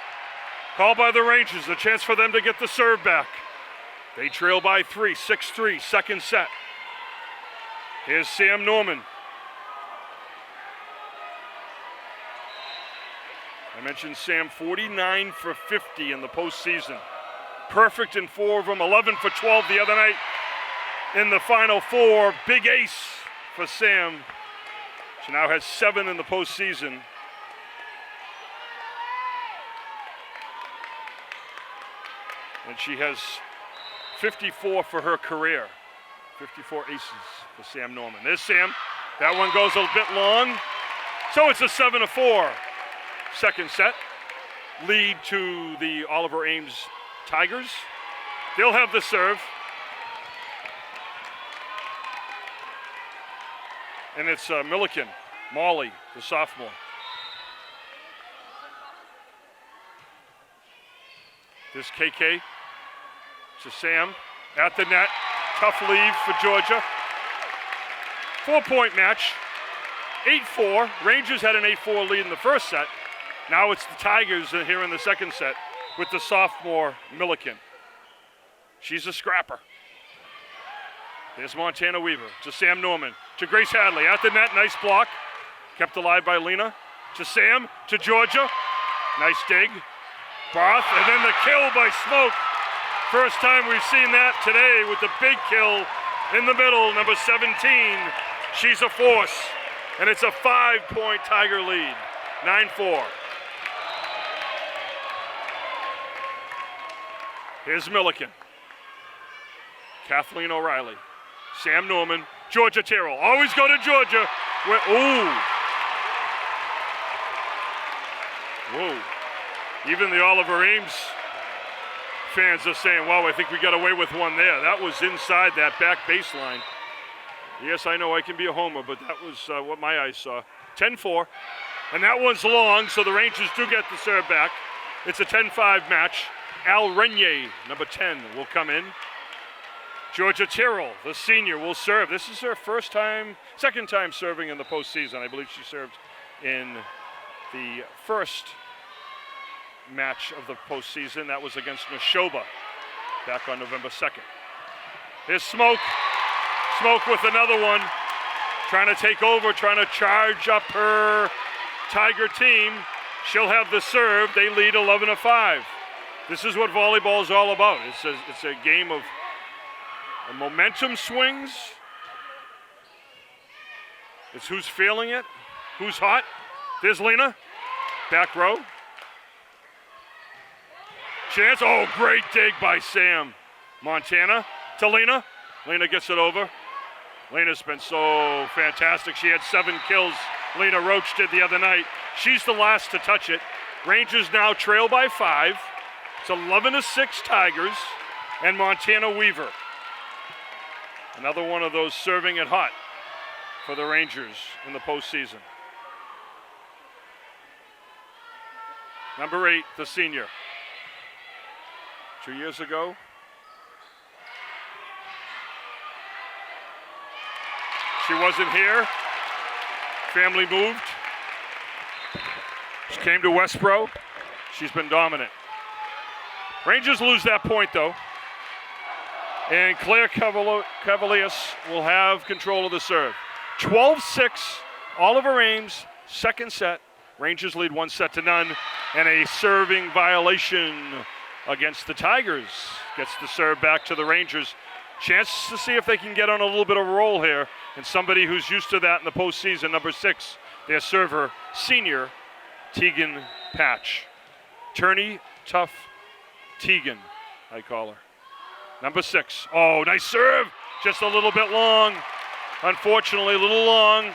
Called by the Rangers, a chance for them to get the serve back. They trail by 3, 6-3, second set. Here's Sam Norman. I mentioned Sam, 49 for 50 in the postseason. Perfect in 4 of them, 11 for 12 the other night. In the final 4, big ace for Sam. She now has 7 in the postseason. And she has 54 for her career. 54 aces for Sam Norman. There's Sam. That one goes a bit long. So it's a 7-4 second set. Lead to the Oliver Ames Tigers. They'll have the serve. And it's Milliken, Molly, the sophomore. There's KK to Sam at the net. Tough lead for Georgia. 4-point match, 8-4. Rangers had an 8-4 lead in the first set. Now it's the Tigers here in the second set with the sophomore Milliken. She's a scrapper. There's Montana Weaver to Sam Norman, to Grace Hadley at the net, nice block. Kept alive by Lena. To Sam, to Georgia. Nice dig. Barth, and then the kill by Smoke. First time we've seen that today with the big kill in the middle, number 17. She's a force, and it's a 5-point Tiger lead, 9-4. Here's Milliken. Kathleen O'Reilly. Sam Norman. Georgia Terrell. Always go to Georgia. Ooh. Whoa. Even the Oliver Ames fans are saying, wow, I think we got away with one there. That was inside that back baseline. Yes, I know I can be a homer, but that was what my eyes saw. 10-4. And that one's long, so the Rangers do get the serve back. It's a 10-5 match. Al Renier, number 10, will come in. Georgia Terrell, the senior, will serve. This is her second time serving in the postseason. I believe she served in the first match of the postseason. That was against Neshoba back on November 2nd. Here's Smoke. Smoke with another one. Trying to take over, trying to charge up her Tiger team. She'll have the serve. They lead 11-5. This is what volleyball is all about. It's a game of momentum swings. It's who's feeling it, who's hot. There's Lena, back row. Chance, oh, great dig by Sam. Montana to Lena. Lena gets it over. Lena's been so fantastic. She had 7 kills. Lena Roach did the other night. She's the last to touch it. Rangers now trail by 5. It's 11-6 Tigers and Montana Weaver. Another one of those serving it hot for the Rangers in the postseason. Number 8, the senior. 2 years ago. She wasn't here. Family moved. She came to Westborough. She's been dominant. Rangers lose that point, though. And Claire Cavaliers will have control of the serve. 12-6, Oliver Ames, second set. Rangers lead 1-0, and a serving violation against the Tigers. Gets the serve back to the Rangers. Chance to see if they can get on a little bit of a roll here, and somebody who's used to that in the postseason, number 6, their server, senior, Tegan Patch. Turney, tough, Tegan, I call her. Number 6, oh, nice serve, just a little bit long. Unfortunately, a little long.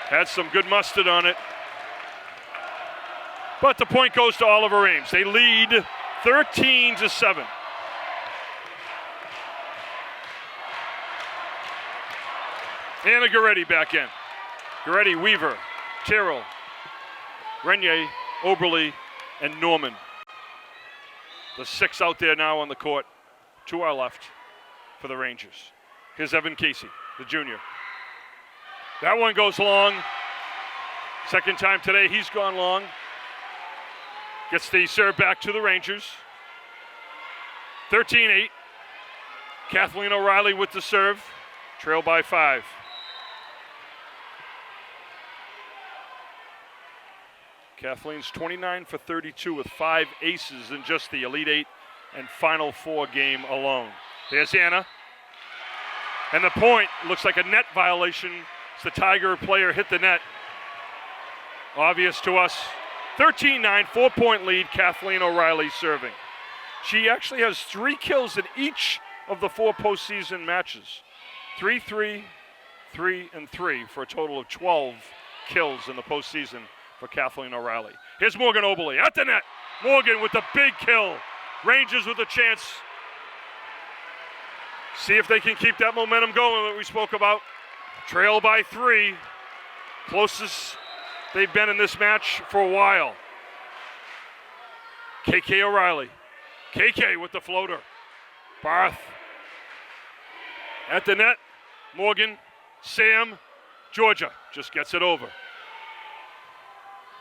Had some good mustard on it. But the point goes to Oliver Ames. They lead 13-7. Anna Goretti back in. Goretti, Weaver, Tyrrell, Renier, Oberle, and Norman. The 6 out there now on the court to our left for the Rangers. Here's Evan Casey, the junior. That one goes long. Second time today he's gone long. Gets the serve back to the Rangers. 13-8. Kathleen O'Reilly with the serve. Trail by 5. Kathleen's 29 for 32 with 5 aces in just the Elite 8 and Final 4 game alone. There's Anna. And the point looks like a net violation as the Tiger player hit the net. Obvious to us. 13-9, 4-point lead, Kathleen O'Reilly serving. She actually has 3 kills in each of the 4 postseason matches. 3-3, 3-3 for a total of 12 kills in the postseason for Kathleen O'Reilly. Here's Morgan Oberle at the net. Morgan with the big kill. Rangers with a chance. See if they can keep that momentum going that we spoke about. Trail by 3. Closest they've been in this match for a while. KK O'Reilly. KK with the floater. Barth. At the net. Morgan. Sam. Georgia just gets it over.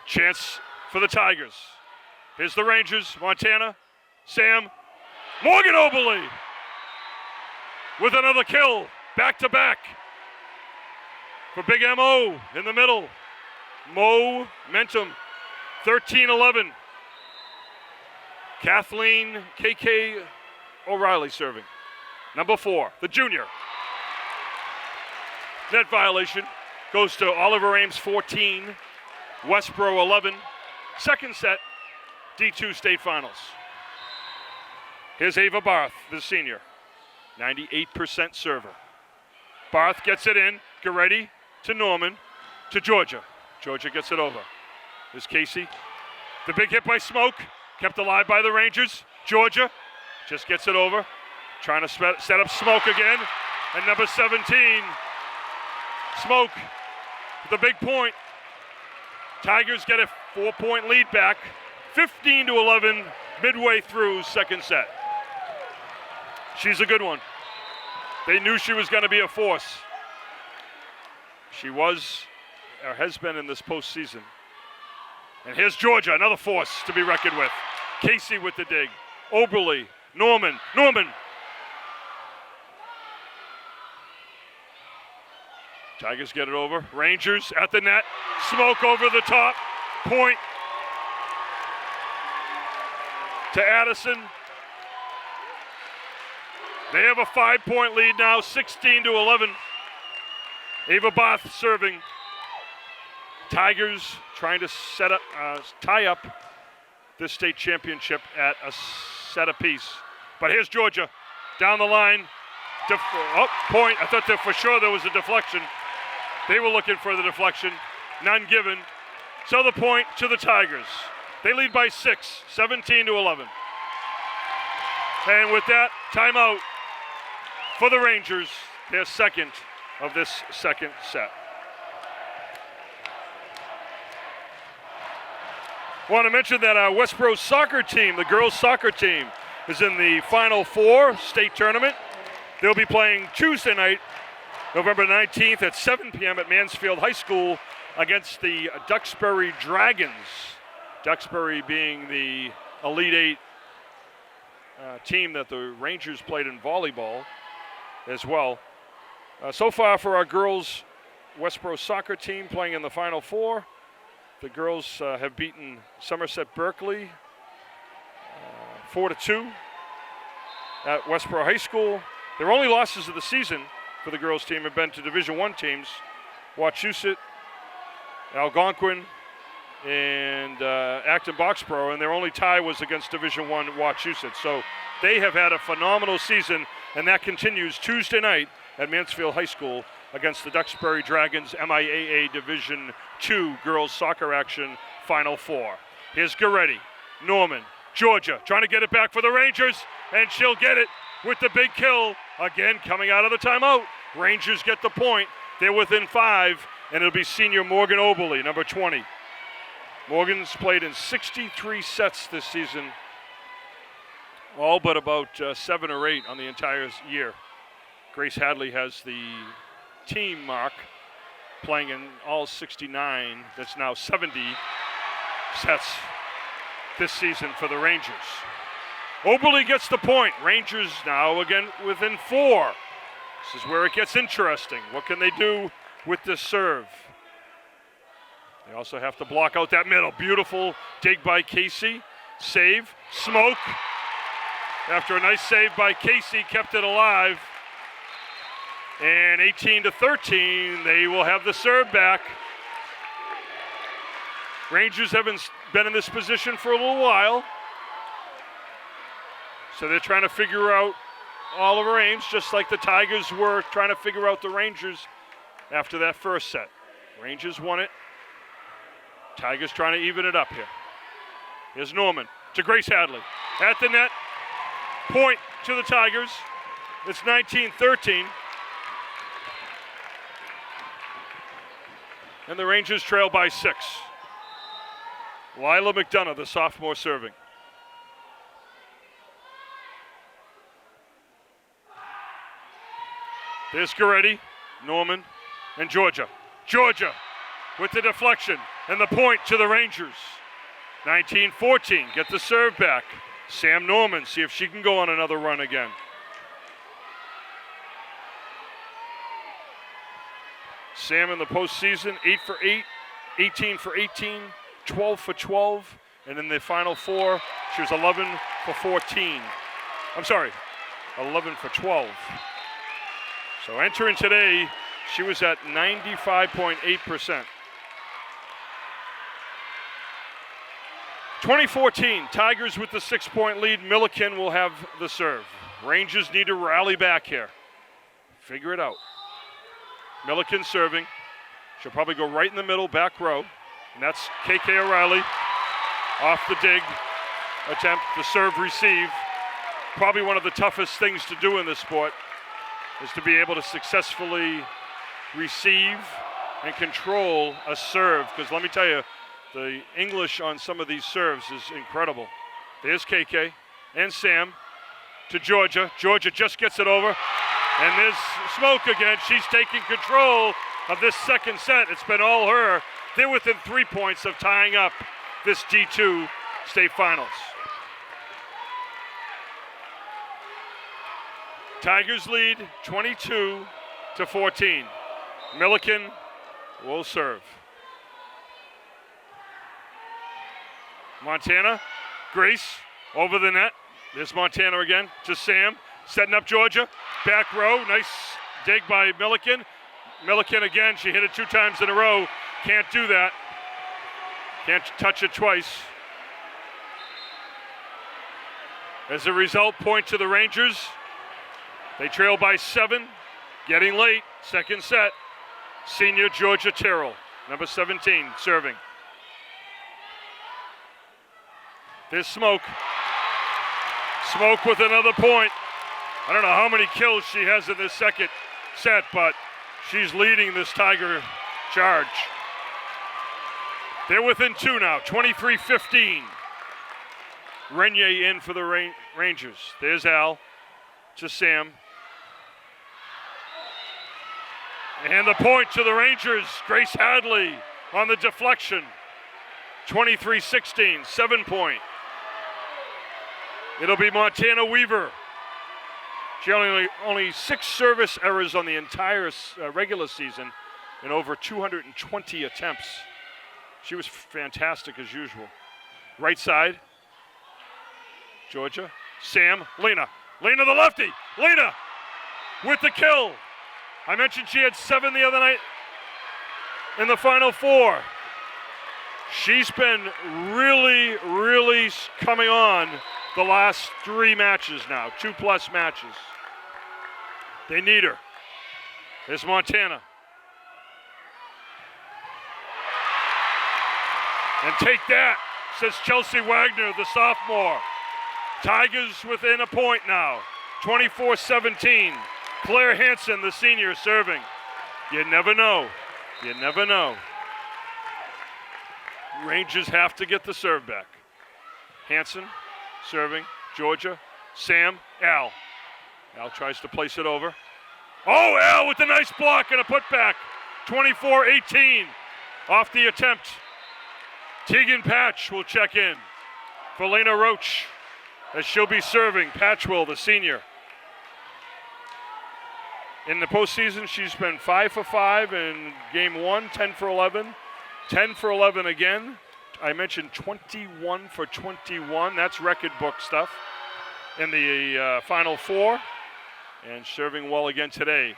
Chance for the Tigers. Here's the Rangers. Montana. Sam. Morgan Oberle with another kill. Back to back. For Big M.O. in the middle. Momentum. 13-11. Kathleen KK O'Reilly serving. Number 4, the junior. Net violation goes to Oliver Ames 14, Westborough 11. Second set, D2 state finals. Here's Ava Barth, the senior. 98% server. Barth gets it in. Goretti to Norman to Georgia. Georgia gets it over. There's Casey. The big hit by Smoke. Kept alive by the Rangers. Georgia just gets it over. Trying to set up Smoke again. And number 17, Smoke with the big point. Tigers get a 4-point lead back. 15-11 midway through second set. She's a good one. They knew she was going to be a force. She was, or has been in this postseason. And here's Georgia, another force to be reckoned with. Casey with the dig. Oberle, Norman. Tigers get it over. Rangers at the net. Smoke over the top. Point to Addison. They have a 5-point lead now, 16-11. Ava Both serving. Tigers trying to tie up this state championship at a set apiece. But here's Georgia down the line. Point. I thought that for sure there was a deflection. They were looking for the deflection. None given. So the point to the Tigers. They lead by 6, 17-11. And with that, timeout for the Rangers, their second of this second set. Want to mention that our Westborough soccer team, the girls soccer team, is in the Final Four state tournament. They'll be playing Tuesday night, November 19th at 7 p.m. at Mansfield High School against the Duxbury Dragons. Duxbury being the Elite Eight team that the Rangers played in volleyball as well. So far for our girls Westborough soccer team playing in the Final Four, the girls have beaten Somerset Berkeley 4-2 at Westborough High School. Their only losses of the season for the girls team have been to Division I teams, Wachusett, Algonquin, and Acton Boxborough, and their only tie was against Division I Wachusett. So they have had a phenomenal season, and that continues Tuesday night at Mansfield High School against the Duxbury Dragons MIAA Division II girls soccer action Final Four. Here's Goretti, Norman, Georgia, trying to get it back for the Rangers, and she'll get it with the big kill. Again, coming out of the timeout. Rangers get the point. They're within 5, and it'll be senior Morgan Oberle, number 20. Morgan's played in 63 sets this season, all but about 7 or 8 on the entire year. Grace Hadley has the team mark, playing in all 69. That's now 70 sets this season for the Rangers. Oberle gets the point. Rangers now again within 4. This is where it gets interesting. What can they do with this serve? They also have to block out that middle. Beautiful dig by Casey. Save. Smoke. After a nice save by Casey, kept it alive. And 18-13, they will have the serve back. Rangers haven't been in this position for a little while. So they're trying to figure out Oliver Ames, just like the Tigers were trying to figure out the Rangers after that first set. Rangers won it. Tigers trying to even it up here. Here's Norman to Grace Hadley. At the net, point to the Tigers. It's 19-13. And the Rangers trail by 6. Lila McDonough, the sophomore, serving. There's Goretti, Norman, and Georgia. Georgia with the deflection and the point to the Rangers. 19-14, get the serve back. Sam Norman, see if she can go on another run again. Sam in the postseason, 8 for 8, 18 for 18, 12 for 12, and in the Final Four, she was 11 for 14. I'm sorry, 11 for 12. So entering today, she was at 95.8%. 2014, Tigers with the 6-point lead. Milliken will have the serve. Rangers need to rally back here. Figure it out. Milliken serving. She'll probably go right in the middle, back row. And that's KK O'Reilly. Off the dig attempt, the serve receive. Probably one of the toughest things to do in this sport is to be able to successfully receive and control a serve. Because let me tell you, the English on some of these serves is incredible. There's KK and Sam to Georgia. Georgia just gets it over. And there's Smoke again. She's taking control of this second set. It's been all her. They're within 3 points of tying up this D2 state finals. Tigers lead 22-14. Milliken will serve. Montana, Grace, Over the net. There's Montana again to Sam. Setting up Georgia. Back row. Nice dig by Milliken. Milliken again. She hit it 2 times in a row. Can't do that. Can't touch it twice. As a result, point to the Rangers. They trail by 7. Getting late. Second set. Senior Georgia Terrell, number 17, serving. There's Smoke. Smoke with another point. I don't know how many kills she has in this second set, but she's leading this Tiger charge. They're within 2 now, 23-15. Renier in for the Rangers. There's Al to Sam. And the point to the Rangers, Grace Hadley on the deflection. 23-16, 7-point. It'll be Montana Weaver. She only 6 service errors on the entire regular season and over 220 attempts. She was fantastic as usual. Right side, Georgia. Sam, Lena. Lena the lefty. Lena with the kill. I mentioned she had 7 the other night in the Final Four. She's been really, really coming on the last 3 matches now, 2+ matches. They need her. There's Montana. And take that, says Chelsea Wagner, the sophomore. Tigers within a point now, 24-17. Claire Hansen, the senior, serving. You never know. You never know. Rangers have to get the serve back. Hansen, serving. Georgia. Sam. Al. Al tries to place it over. Oh, Al with a nice block and a putback. 24-18 off the attempt. Tegan Patch will check in for Lena Roach as she'll be serving. Patchwell, the senior. In the postseason, she's been 5 for 5 in game 1, 10 for 11, 10 for 11 again. I mentioned 21 for 21. That's record book stuff in the Final Four. And serving well again today.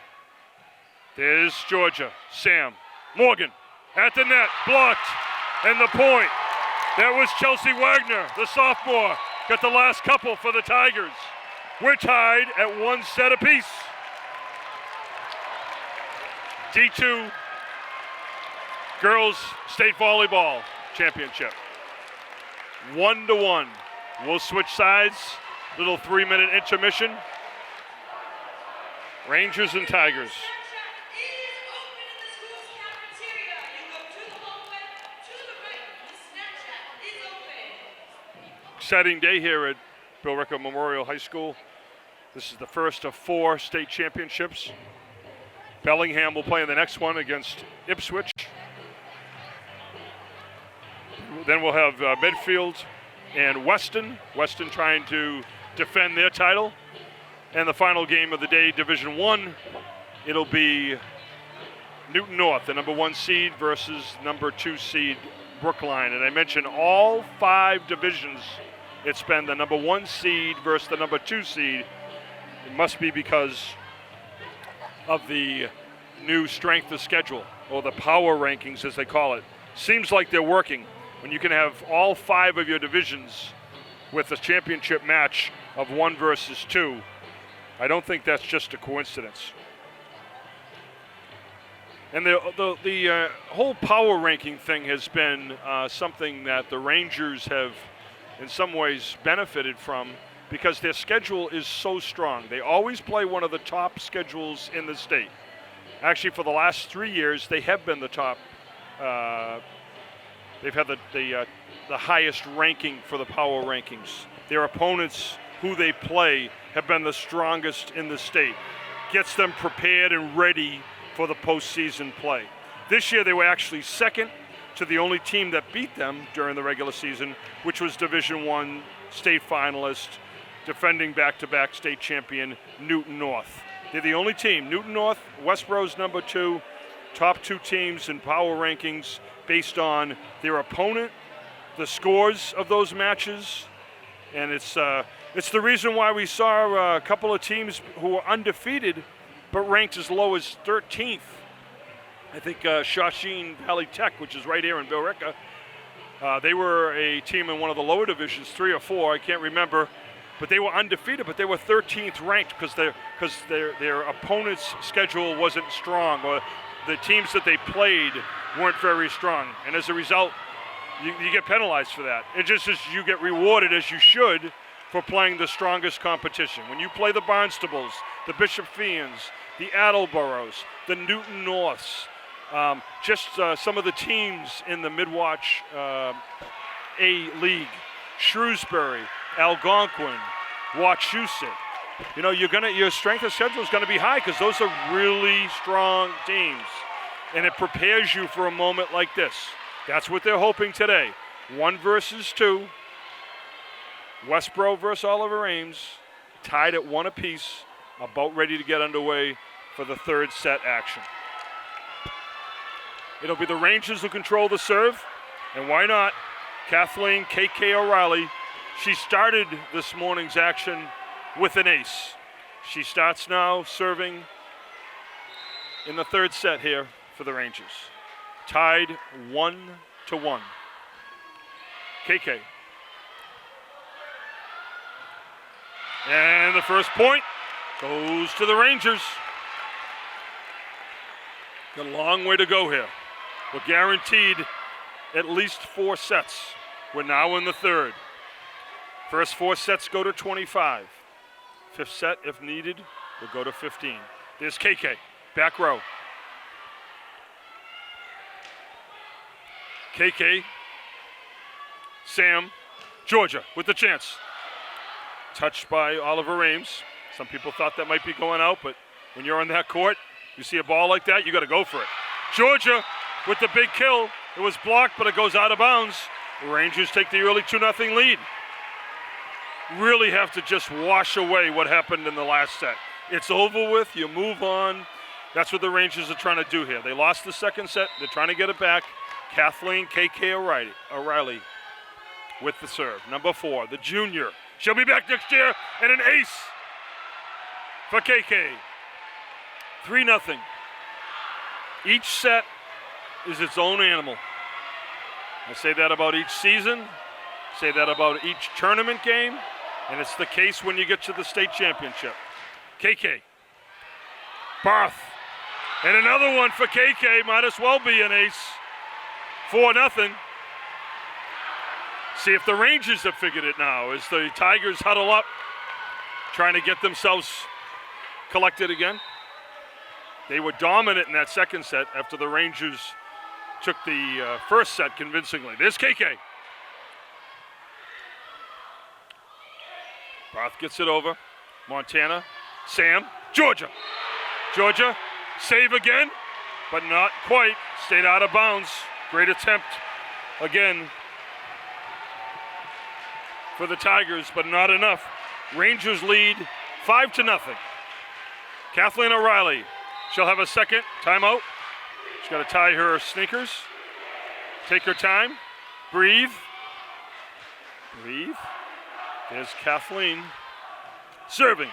There's Georgia. Sam. Morgan at the net. Blocked. And the point. That was Chelsea Wagner, the sophomore. Got the last couple for the Tigers. We're tied at 1 set apiece. D2 Girls State Volleyball Championship. 1-1. We'll switch sides. Little 3-minute intermission. Rangers and Tigers. Exciting day here at Billerica Memorial High School. This is the first of 4 state championships. Bellingham will play in the next one against Ipswich. Then we'll have Medfield and Weston. Weston trying to defend their title. And the final game of the day, Division 1, it'll be Newton North, the number 1 seed versus number 2 seed Brookline. And I mentioned all 5 divisions, it's been the number 1 seed versus the number 2 seed. It must be because of the new strength of schedule, or the power rankings as they call it. Seems like they're working when you can have all 5 of your divisions with a championship match of 1 versus 2. I don't think that's just a coincidence. And the whole power ranking thing has been something that the Rangers have in some ways benefited from because their schedule is so strong. They always play one of the top schedules in the state. Actually, for the last 3 years, they have been the top. They've had the highest ranking for the power rankings. Their opponents who they play have been the strongest in the state. Gets them prepared and ready for the postseason play. This year they were actually second to the only team that beat them during the regular season, which was Division I state finalist, defending back-to-back state champion Newton North. They're the only team. Newton North, Westborough's number 2, top 2 teams in power rankings based on their opponent, the scores of those matches, And it's the reason why we saw a couple of teams who were undefeated but ranked as low as 13th. I think Shawsheen Valley Tech, which is right here in Billerica, they were a team in one of the lower divisions, 3 or 4, I can't remember, but they were undefeated, but they were 13th ranked because their opponent's schedule wasn't strong, or the teams that they played weren't very strong. And as a result, you get penalized for that. It just as you get rewarded, as you should, for playing the strongest competition. When you play the Barnstables, the Bishop Feeans, the Attleboroughs, the Newton Norths, some of the teams in the Midwatch A League, Shrewsbury, Algonquin, Wachusett. You know, your strength of schedule is going to be high because those are really strong teams. And it prepares you for a moment like this. That's what they're hoping today. 1 versus 2. Westborough versus Oliver Ames, tied at 1 apiece, about ready to get underway for the 3rd set action. It'll be the Rangers who control the serve, and why not? Kathleen KK O'Reilly. She started this morning's action with an ace. She starts now serving in the 3rd set here for the Rangers. Tied 1-1. KK. And the first point goes to the Rangers. Got a long way to go here. We're guaranteed at least 4 sets. We're now in the 3rd. First 4 sets go to 25. 5th set, if needed, will go to 15. There's KK, back row. KK, Sam, Georgia with the chance. Touched by Oliver Ames. Some people thought that might be going out, but when you're on that court, you see a ball like that, you got to go for it. Georgia with the big kill. It was blocked, but it goes out of bounds. The Rangers take the early 2-0 lead. Really have to just wash away what happened in the last set. It's over with. You move on. That's what the Rangers are trying to do here. They lost the 2nd set. They're trying to get it back. Kathleen KK O'Reilly with the serve. Number 4, the junior. She'll be back next year, and an ace for KK. 3-0. Each set is its own animal. I say that about each season, say that about each tournament game, and it's the case when you get to the state championship. KK. Barth. And another one for KK, might as well be an ace. 4-0. See if the Rangers have figured it now as the Tigers huddle up, trying to get themselves collected again. They were dominant in that 2nd set after the Rangers took the 1st set convincingly. There's KK. Barth gets it over. Montana. Sam. Georgia. Georgia. Save again, but not quite. Stayed out of bounds. Great attempt again for the Tigers, but not enough. Rangers lead 5-0. Kathleen O'Reilly, she'll have a second timeout. She's got to tie her sneakers. Take her time. Breathe. Breathe. There's Kathleen serving.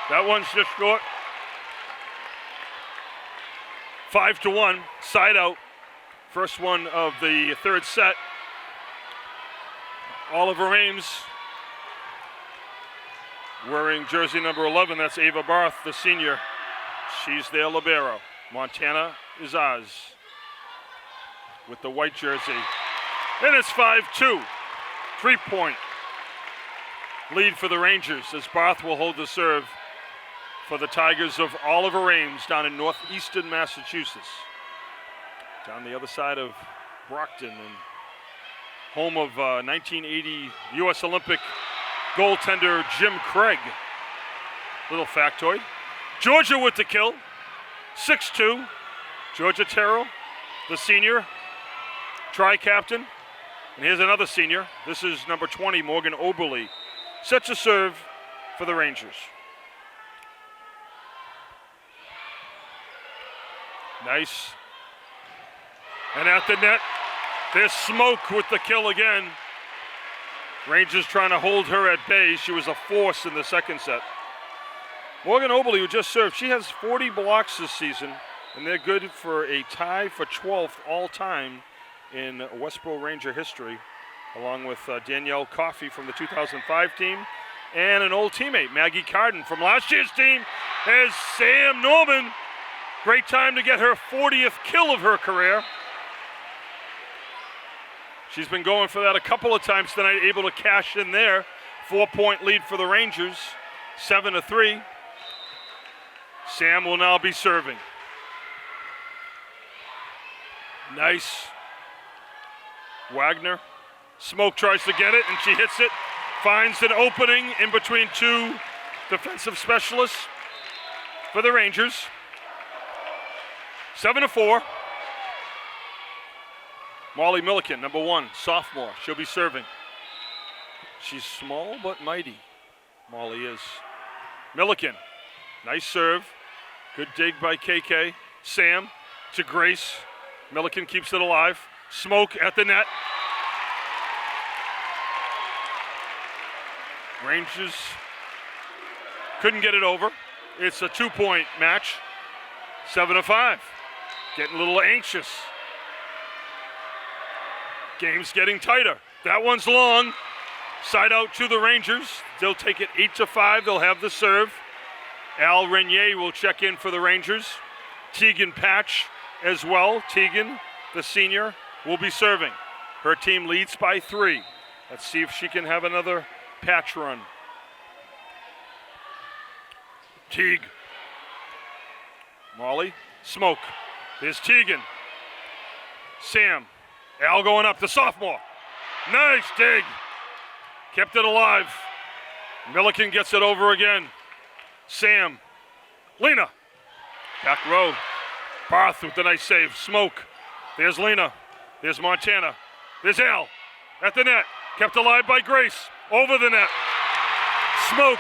That one's just short. 5-1, side out. First one of the 3rd set. Oliver Ames wearing jersey number 11. That's Ava Barth, the senior. She's their libero. Montana is ours with the white jersey. And it's 5-2. 3-point lead for the Rangers as Barth will hold the serve for the Tigers of Oliver Ames down in northeastern Massachusetts. Down the other side of Brockton and home of 1980 U.S. Olympic goaltender Jim Craig. Little factoid. Georgia with the kill. 6-2. Georgia Terrell, the senior, tri-captain. And here's another senior. This is number 20, Morgan Oberle. Sets a serve for the Rangers. Nice. And at the net, there's Smoke with the kill again. Rangers trying to hold her at bay. She was a force in the second set. Morgan Oberle, who just served, she has 40 blocks this season, and they're good for a tie for 12th all-time in Westborough Ranger history, along with Danielle Coffey from the 2005 team and an old teammate, Maggie Carden, from last year's team, as Sam Norman. Great time to get her 40th kill of her career. She's been going for that a couple of times tonight, able to cash in there. 4-point lead for the Rangers, 7-3. Sam will now be serving. Nice. Wagner. Smoke tries to get it, and she hits it. Finds an opening in between two defensive specialists for the Rangers. 7-4. Molly Milliken, number 1, sophomore. She'll be serving. She's small but mighty. Molly is. Milliken, nice serve. Good dig by KK. Sam to Grace. Milliken keeps it alive. Smoke at the net. Rangers couldn't get it over. It's a 2-point match. 7-5. Getting a little anxious. Game's getting tighter. That one's long. Side out to the Rangers. They'll take it 8-5. They'll have the serve. Al Renier will check in for the Rangers. Tegan Patch as well. Tegan, the senior, will be serving. Her team leads by 3. Let's see if she can have another patch run. Teague. Molly. Smoke. There's Tegan. Sam. Al going up, the sophomore. Nice dig. Kept it alive. Milliken gets it over again. Sam. Lena. Back row. Barth with the nice save. Smoke. There's Lena. There's Montana. There's Al. At the net. Kept alive by Grace. Over the net. Smoke.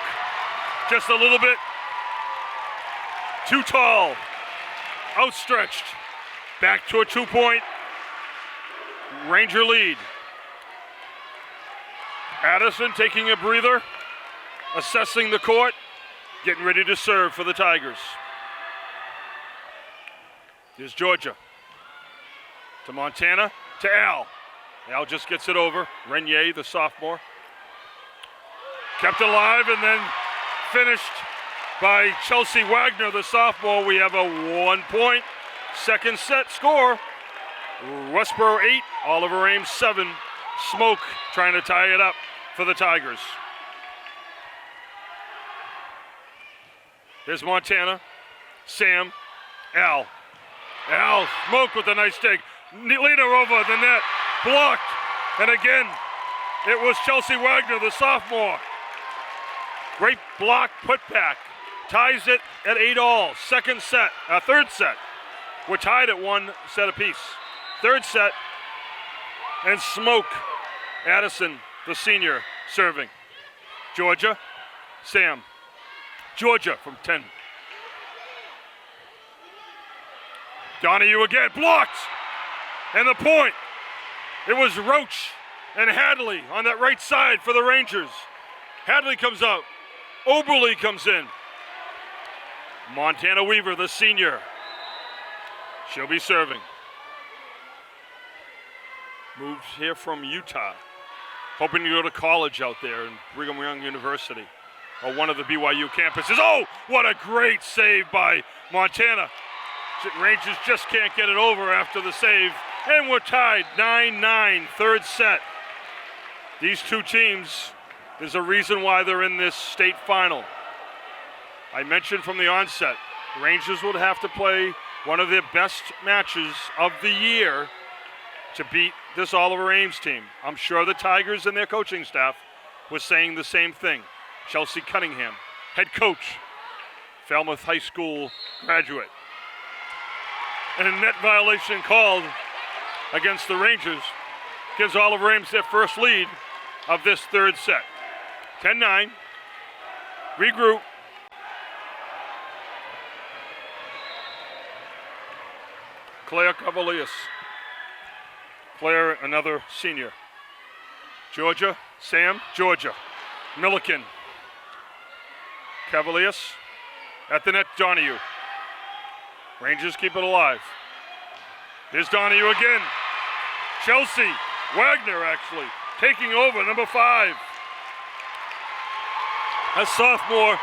Just a little bit too tall. Outstretched. Back to a 2-point Ranger lead. Addison taking a breather. Assessing the court. Getting ready to serve for the Tigers. Here's Georgia. To Montana. To Al. Al just gets it over. Renier, the sophomore. Kept alive and then finished by Chelsea Wagner, the sophomore. We have a 1-point second set score. Westborough 8, Oliver Ames 7. Smoke trying to tie it up for the Tigers. Here's Montana. Sam. Al. Al. Smoke with a nice dig. Lena over the net. Blocked. And again, it was Chelsea Wagner, the sophomore. Great block putback. Ties it at 8-all. Third set. We're tied at 1 set apiece. Third set. And Smoke. Addison, the senior, serving. Georgia. Sam. Georgia from 10. Donahue again. Blocked. And the point. It was Roach and Hadley on that right side for the Rangers. Hadley comes out. Oberle comes in. Montana Weaver, the senior. She'll be serving. Moved here from Utah. Hoping to go to college out there in Brigham Young University. Or one of the BYU campuses. Oh, what a great save by Montana. Rangers just can't get it over after the save. And we're tied 9-9, third set. These two teams, there's a reason why they're in this state final. I mentioned from the onset, the Rangers would have to play one of their best matches of the year to beat this Oliver Ames team. I'm sure the Tigers and their coaching staff was saying the same thing. Chelsea Cunningham, head coach, Falmouth High School graduate. And a net violation called against the Rangers gives Oliver Ames their first lead of this third set. 10-9. Regroup. Claire Cavalius. Claire, another senior. Georgia Sam, Georgia. Milliken. Cavaliers. At the net, Donahue. Rangers keep it alive. Here's Donahue again. Chelsea. Wagner, actually, taking over, number 5. A sophomore,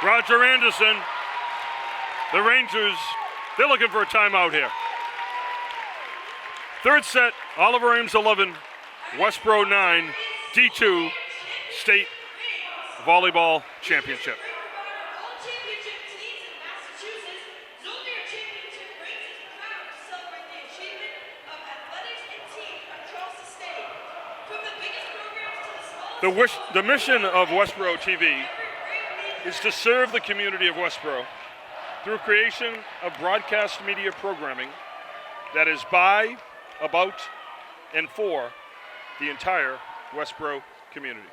Roger Anderson. The Rangers, they're looking for a timeout here. Third set, Oliver Ames 11, Westborough 9, D2 State Volleyball Championship. The mission of Westborough TV is to serve the community of Westborough through creation of broadcast media programming that is by, about, and for the entire Westborough community.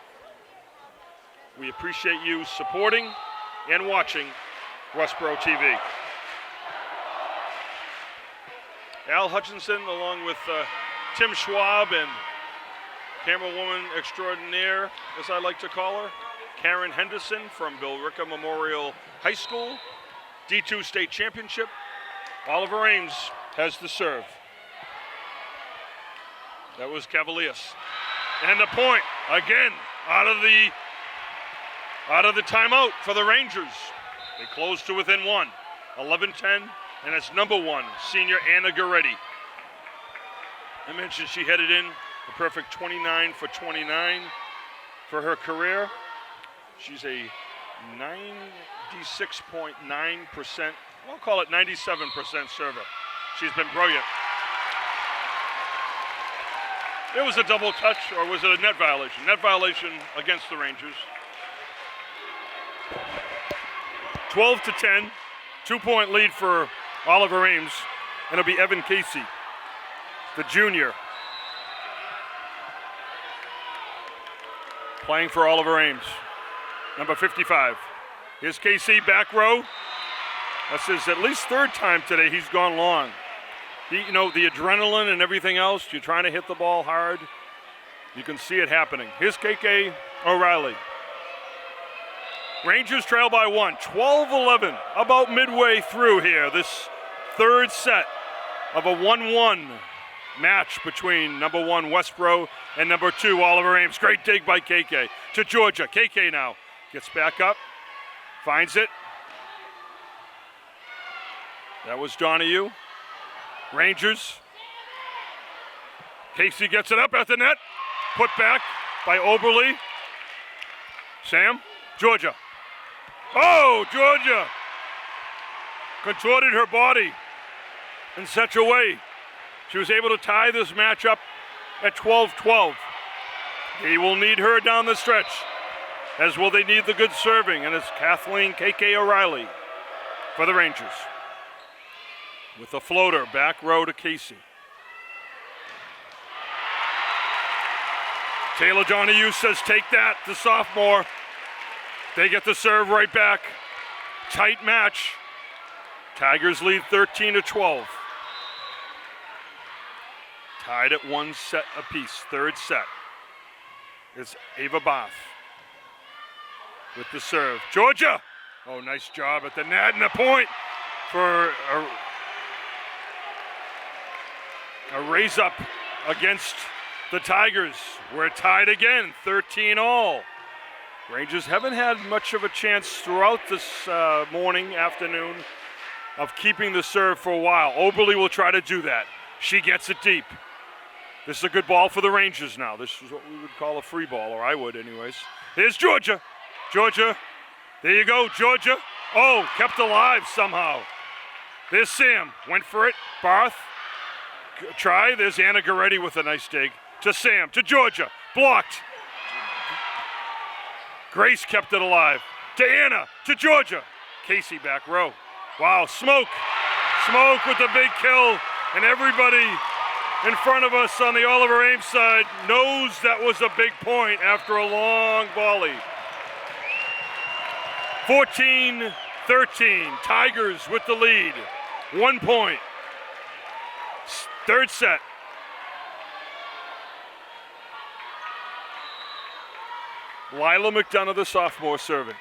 We appreciate you supporting and watching Westborough TV. Al Hutchinson, along with Tim Schwab and camerawoman extraordinaire, as I like to call her, Karen Henderson from Billerica Memorial High School, D2 State Championship. Oliver Ames has the serve. That was Cavaliers. And the point, again, out of the timeout for the Rangers. They close to within 1, 11-10, and it's number 1, senior Anna Goretti. I mentioned she headed in a perfect 29 for 29 for her career. She's a 96.9%, we'll call it 97% server. She's been brilliant. It was a double touch, or was it a net violation? Net violation against the Rangers. 12-10, 2-point lead for Oliver Ames, and it'll be Evan Casey, the junior, playing for Oliver Ames, number 55. Here's Casey, back row. That's his at least third time today he's gone long. The adrenaline and everything else, you're trying to hit the ball hard. You can see it happening. Here's KK O'Reilly. Rangers trail by 1, 12-11, about midway through here. This third set of a 1-1 match between number 1 Westborough and number 2 Oliver Ames. Great dig by KK to Georgia. KK now gets back up, finds it. That was Donahue. Rangers. Casey gets it up at the net. Put back by Oberly. Sam, Georgia. Oh, Georgia contorted her body in such a way she was able to tie this match up at 12-12. They will need her down the stretch, as will they need the good serving, and it's Kathleen KK O'Reilly for the Rangers. With a floater, back row to Casey. Taylor Donahue says, take that, the sophomore. They get the serve right back. Tight match. Tigers lead 13-12. Tied at 1 set apiece, third set. It's Ava Bath with the serve. Georgia! Oh, nice job at the net, and a point for a raise up against the Tigers. We're tied again, 13-all. Rangers haven't had much of a chance throughout this afternoon of keeping the serve for a while. Oberly will try to do that. She gets it deep. This is a good ball for the Rangers now. This is what we would call a free ball, or I would anyways. Here's Georgia. Georgia, there you go, Georgia. Oh, kept alive somehow. There's Sam, went for it. Barth, try. There's Anna Goretti with a nice dig. To Sam, to Georgia, blocked. Grace kept it alive. To Anna, to Georgia. Casey back row. Wow, Smoke. Smoke with the big kill. And everybody in front of us on the Oliver Ames side knows that was a big point after a long volley. 14-13, Tigers with the lead. 1 point. Third set. Lila McDonough, the sophomore, serving.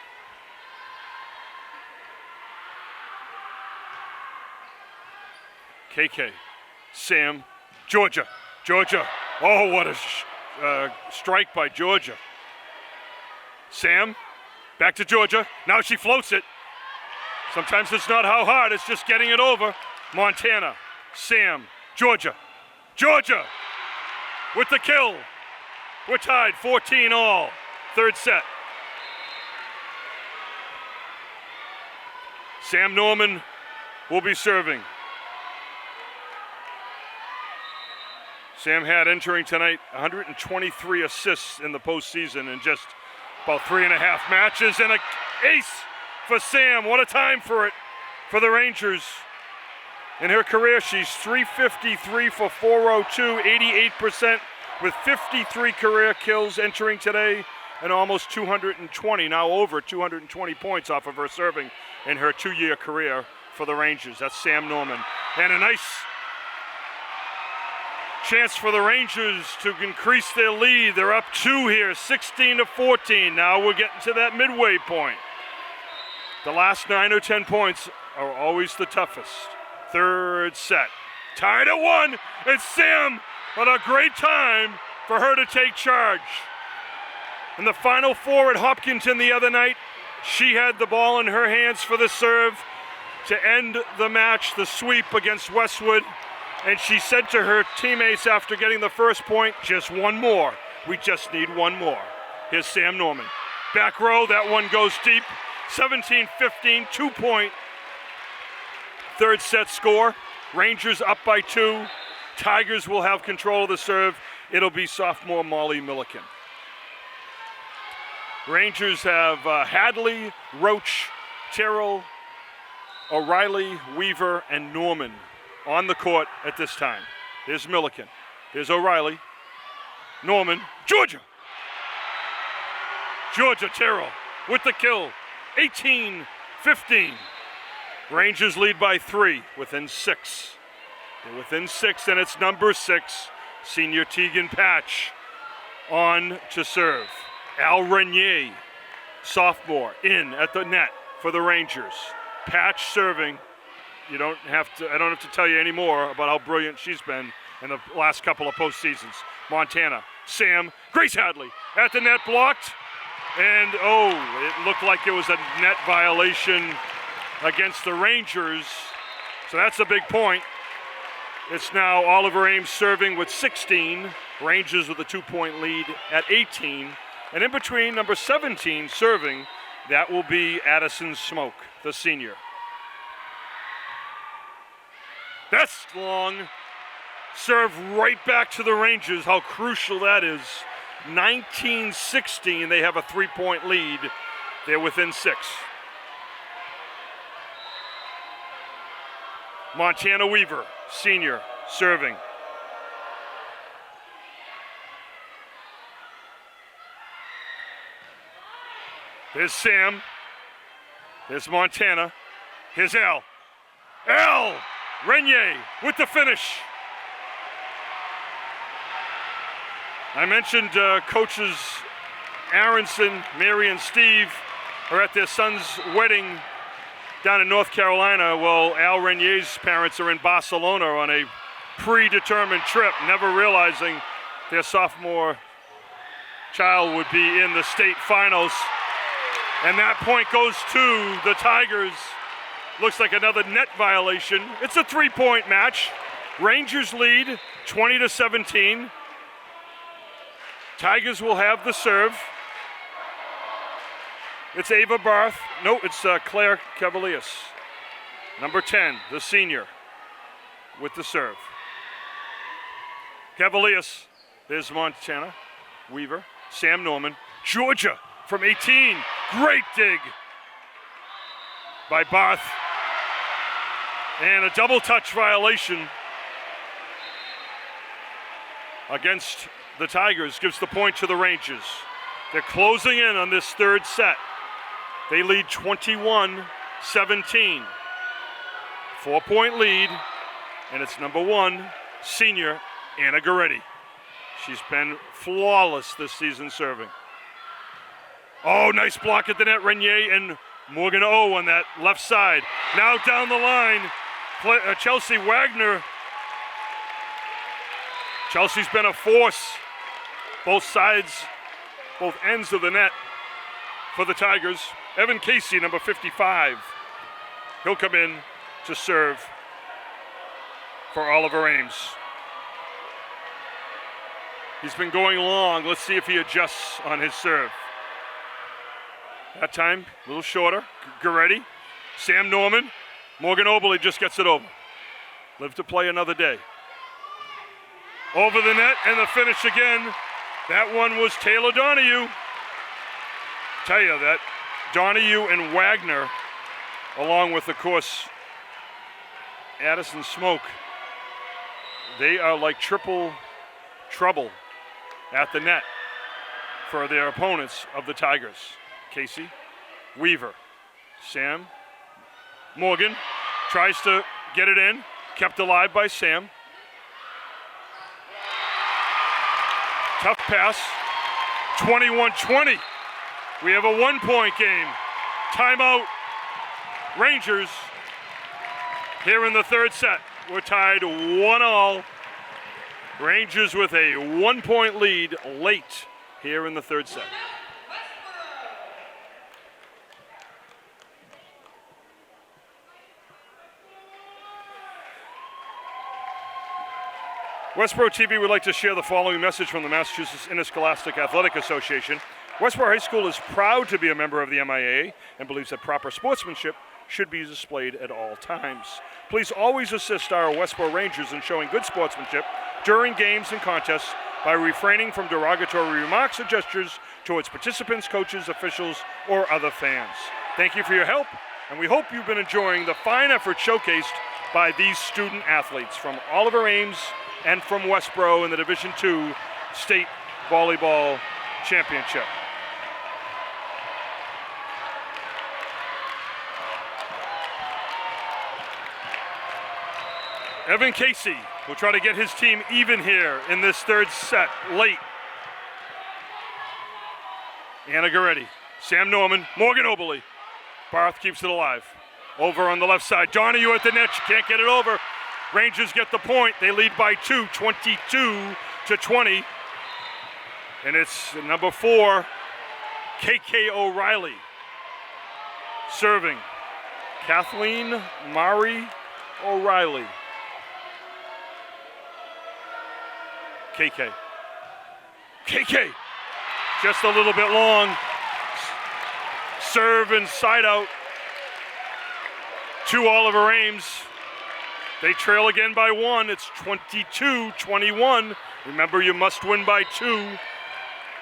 KK, Sam, Georgia. Oh, what a strike by Georgia. Sam, back to Georgia. Now she floats it. Sometimes it's not how hard, it's just getting it over. Montana, Sam, Georgia with the kill. We're tied 14 all. Third set. Sam Norman will be serving. Sam had entering tonight 123 assists in the postseason in just about 3.5 matches, and an ace for Sam. What a time for it for the Rangers. In her career, she's .353 for .402, 88% with 53 career kills entering today, and almost 220, now over 220 points off of her serving in her 2-year career for the Rangers. That's Sam Norman. And a nice chance for the Rangers to increase their lead. They're up 2 here, 16-14. Now we're getting to that midway point. The last 9 or 10 points are always the toughest. Third set, tied at 1, and Sam, what a great time for her to take charge. In the Final Four at Hopkinton the other night, she had the ball in her hands for the serve to end the match, the sweep against Westwood. And she said to her teammates after getting the first point, just one more. We just need one more. Here's Sam Norman. Back row, that one goes deep. 17-15, 2-point. Third set score. Rangers up by 2. Tigers will have control of the serve. It'll be sophomore Molly Milliken. Rangers have Hadley, Roach, Terrell, O'Reilly, Weaver, and Norman on the court at this time. Here's Milliken. Here's O'Reilly. Norman. Georgia, Terrell with the kill. 18-15. Rangers lead by 3, within 6. They're within 6, and it's number 6, senior Tegan Patch, on to serve. Al Renier, sophomore, in at the net for the Rangers. Patch serving. I don't have to tell you any more about how brilliant she's been in the last couple of postseasons. Montana, Sam, Grace Hadley at the net, blocked. And it looked like it was a net violation against the Rangers. So that's a big point. It's now Oliver Ames serving with 16. Rangers with a 2-point lead at 18. And in between, number 17 serving, that will be Addison Smoke, the senior. That's long. Serve right back to the Rangers. How crucial that is. 19-16, they have a 3-point lead. They're within 6. Montana Weaver, senior, serving. There's Sam. There's Montana. Here's Al. Al Renier with the finish. I mentioned coaches Aronson, Mary, and Steve are at their son's wedding down in North Carolina. Well, Al Renier's parents are in Barcelona on a predetermined trip, never realizing their sophomore child would be in the state finals. And that point goes to the Tigers. Looks like another net violation. It's a 3-point match. Rangers lead 20-17. Tigers will have the serve. It's Ava Barth. No, it's Claire Cavaliers. Number 10, the senior, with the serve. Cavaliers. There's Montana. Weaver. Sam Norman. Georgia from 18. Great dig by Barth. And a double touch violation against the Tigers gives the point to the Rangers. They're closing in on this third set. They lead 21-17. 4-point lead, and it's number 1, senior Anna Goretti. She's been flawless this season serving. Oh, nice block at the net, Renier and Morgan O on that left side. Now down the line, Chelsea Wagner. Chelsea's been a force, both sides, both ends of the net for the Tigers. Evan Casey, number 55. He'll come in to serve for Oliver Ames. He's been going long. Let's see if he adjusts on his serve. That time, a little shorter. Goretti, Sam Norman, Morgan Oberle just gets it over. Live to play another day. Over the net and the finish again. That one was Taylor Donahue. Tell you that Donahue and Wagner, along with, of course, Addison Smoke, they are like triple trouble at the net for their opponents of the Tigers. Casey, Weaver, Sam, Morgan tries to get it in, kept alive by Sam. Tough pass, 21-20. We have a 1-point game. Timeout, Rangers. Here in the third set, we're tied 1-1. Rangers with a 1-point lead late here in the third set. Westborough TV would like to share the following message from the Massachusetts Interscholastic Athletic Association. Westborough High School is proud to be a member of the MIAA and believes that proper sportsmanship should be displayed at all times. Please always assist our Westborough Rangers in showing good sportsmanship during games and contests by refraining from derogatory remarks or gestures towards participants, coaches, officials, or other fans. Thank you for your help, and we hope you've been enjoying the fine effort showcased by these student athletes from Oliver Ames and from Westborough in the Division II State Volleyball Championship. Evan Casey will try to get his team even here in this third set late. Anna Goretti, Sam Norman, Morgan Oberle. Barth keeps it alive. Over on the left side, Donahue at the net, she can't get it over. Rangers get the point. They lead by 2, 22-20. And it's number 4, KK O'Reilly. Serving, Kathleen Mari O'Reilly. KK, just a little bit long. Serve and side out to Oliver Ames. They trail again by 1. It's 22-21. Remember, you must win by 2.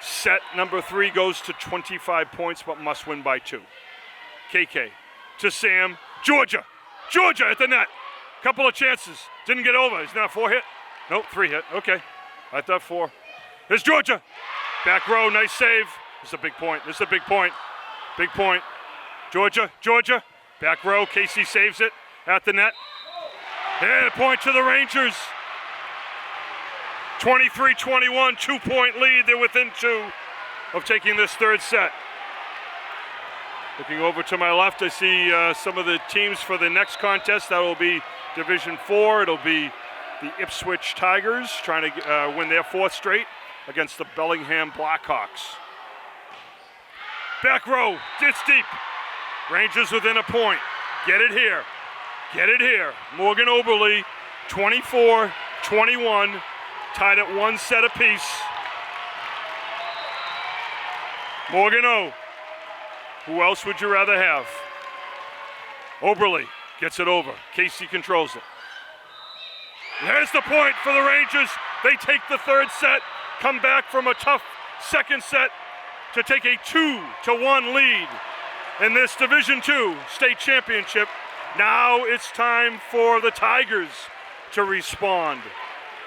Set number 3 goes to 25 points, but must win by 2. KK to Sam. Georgia at the net. Couple of chances. Didn't get over. He's not 4 hit. Nope, 3 hit. Okay. I thought 4. There's Georgia. Back row, nice save. This is a big point. Big point. Georgia. Back row, Casey saves it at the net. And a point to the Rangers. 23-21, 2-point lead. They're within 2 of taking this third set. Looking over to my left, I see some of the teams for the next contest. That will be Division 4. It'll be the Ipswich Tigers trying to win their 4th straight against the Bellingham Blackhawks. Back row, it's deep. Rangers within a point. Get it here. Morgan Oberle, 24-21, tied at 1 set apiece. Morgan O. Who else would you rather have? Oberle gets it over. Casey controls it. There's the point for the Rangers. They take the third set, come back from a tough second set to take a 2-1 lead in this Division II state championship. Now it's time for the Tigers to respond.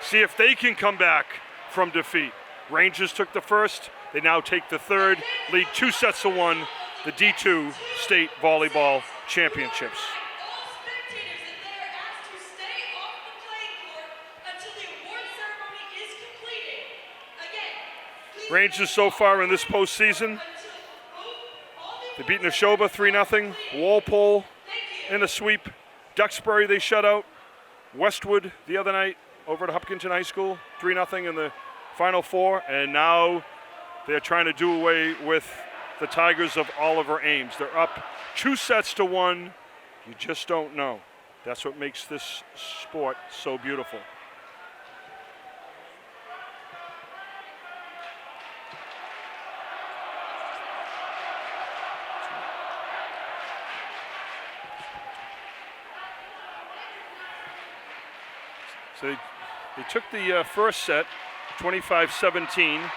See if they can come back from defeat. Rangers took the first. They now take the third. Lead 2-1, the D2 State Volleyball Championships. Rangers so far in this postseason, They beat Neshoba 3-0. Walpole in a sweep. Duxbury they shut out. Westwood the other night over at Hutchinson High School, 3-0 in the Final Four. And now they're trying to do away with the Tigers of Oliver Ames. They're up 2-1. You just don't know. That's what makes this sport so beautiful. So they took the first set, 25-17.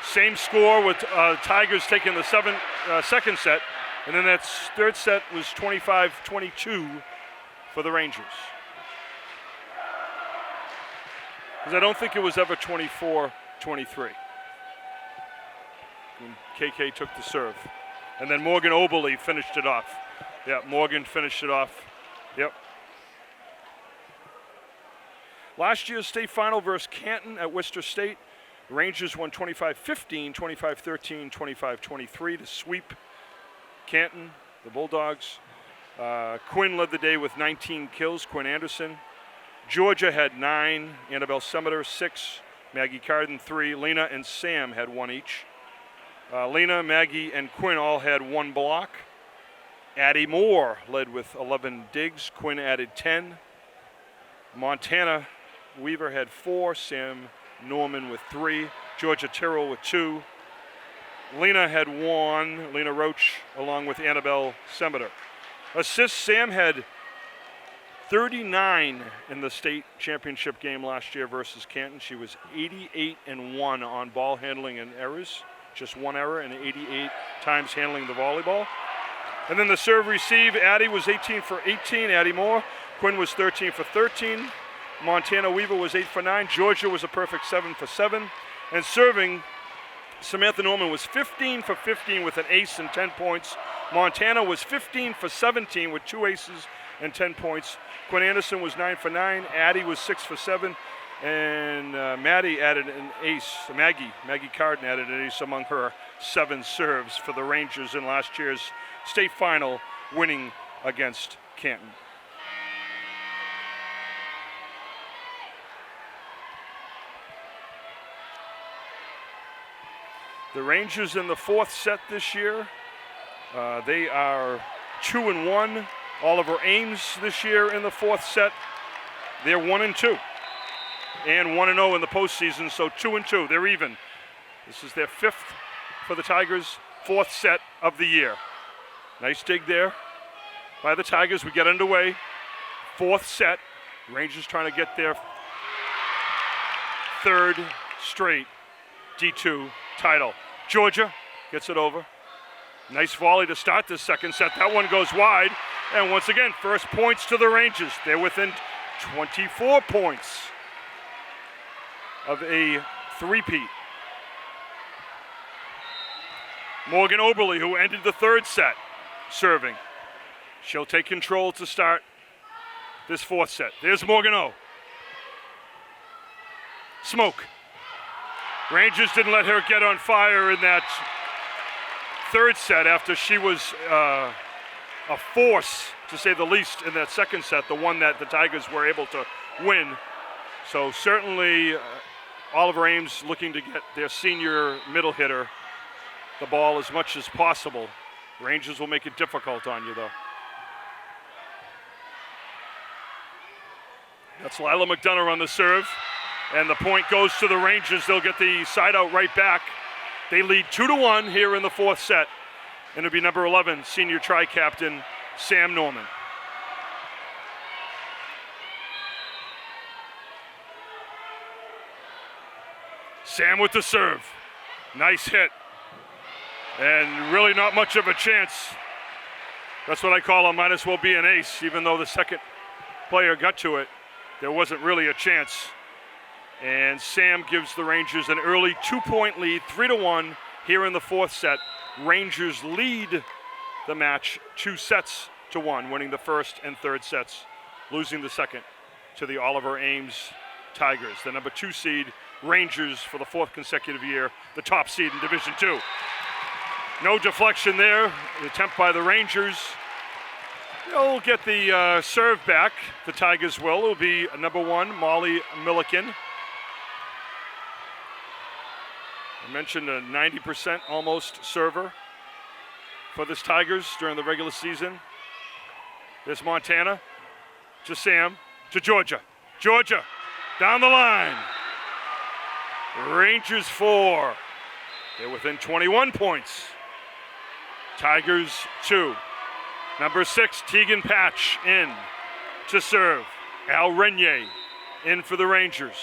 Same score with Tigers taking the second set. And then that third set was 25-22 for the Rangers. Because I don't think it was ever 24-23 when KK took the serve. And then Morgan Oberle finished it off. Yeah, Morgan finished it off. Yep. Last year's state final versus Canton at Worcester State. The Rangers won 25-15, 25-13, 25-23 to sweep Canton, the Bulldogs. Quinn led the day with 19 kills, Quinn Anderson. Georgia had 9, Annabelle Summeter 6, Maggie Carden 3. Lena and Sam had 1 each. Lena, Maggie, and Quinn all had 1 block. Addie Moore led with 11 digs. Quinn added 10. Montana Weaver had 4. Sam Norman with 3. Georgia Tyrrell with 2. Lena had 1. Lena Roach along with Annabelle Summeter. Assists, Sam had 39 in the state championship game last year versus Canton. She was 88-1 on ball handling and errors. Just 1 error and 88 times handling the volleyball. And then the serve receive, Addie was 18 for 18, Addie Moore. Quinn was 13 for 13. Montana Weaver was 8 for 9. Georgia was a perfect 7 for 7. And serving, Samantha Norman was 15 for 15 with an ace and 10 points. Montana was 15 for 17 with 2 aces and 10 points. Quinn Anderson was 9 for 9. Addie was 6 for 7. And Maddie added an ace. Maggie Carden added an ace among her 7 serves for the Rangers in last year's state final, winning against Canton. The Rangers in the 4th set this year, they are 2-1. Oliver Ames this year in the 4th set, they're 1-2. And 1-0 in the postseason, so 2-2, they're even. This is their 5th for the Tigers, 4th set of the year. Nice dig there by the Tigers. We get underway, 4th set. Rangers trying to get their 3rd straight D2 title. Georgia gets it over. Nice volley to start this 2nd set. That one goes wide. And once again, first points to the Rangers. They're within 24 points of a 3-peat. Morgan Oberle, who ended the 3rd set, serving. She'll take control to start this 4th set. There's Morgan O. Smoke. Rangers didn't let her get on fire in that 3rd set after she was a force, to say the least, in that 2nd set, the one that the Tigers were able to win. So certainly Oliver Ames looking to get their senior middle hitter the ball as much as possible. Rangers will make it difficult on you, though. That's Lila McDonough on the serve. And the point goes to the Rangers. They'll get the side out right back. They lead 2-1 here in the 4th set. And it'll be number 11, senior tri-captain Sam Norman. Sam with the serve. Nice hit. And really not much of a chance. That's what I call a might as well be an ace, even though the second player got to it. There wasn't really a chance. And Sam gives the Rangers an early 2-point lead, 3-1 here in the 4th set. Rangers lead the match 2-1, winning the 1st and 3rd sets, losing the 2nd to the Oliver Ames Tigers. The number 2 seed, Rangers, for the 4th consecutive year, the top seed in Division II. No deflection there. The attempt by the Rangers. They'll get the serve back. The Tigers will. It'll be number 1, Molly Milliken. I mentioned a 90% almost server for this Tigers during the regular season. There's Montana to Sam to Georgia. Georgia down the line. Rangers 4. They're within 21 points. Tigers 2. Number 6, Tegan Patch in to serve. Al Renier in for the Rangers.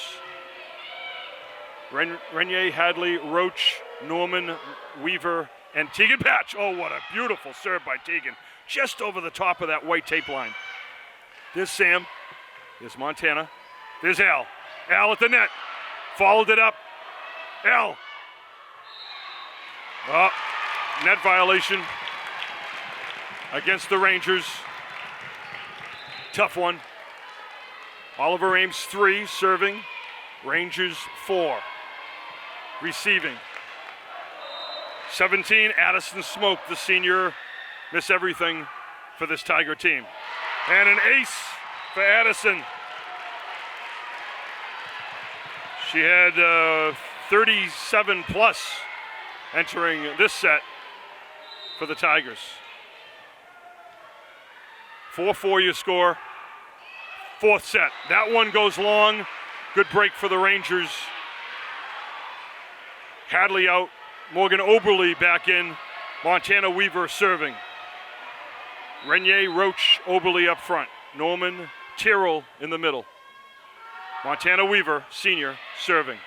Renier, Hadley, Roach, Norman, Weaver, and Tegan Patch. Oh, what a beautiful serve by Tegan. Just over the top of that white tape line. There's Sam. There's Montana. There's Al. Al at the net. Followed it up. Al. Oh, net violation against the Rangers. Tough one. Oliver Ames 3 serving. Rangers 4 receiving. 17, Addison Smoke, the senior, miss everything for this Tiger team. And an ace for Addison. She had 37 plus entering this set for the Tigers. 4-4 your score. 4th set. That one goes long. Good break for the Rangers. Hadley out. Morgan Oberle back in. Montana Weaver serving. Renier, Roach, Oberle up front. Norman Tyrrell in the middle. Montana Weaver, senior, serving.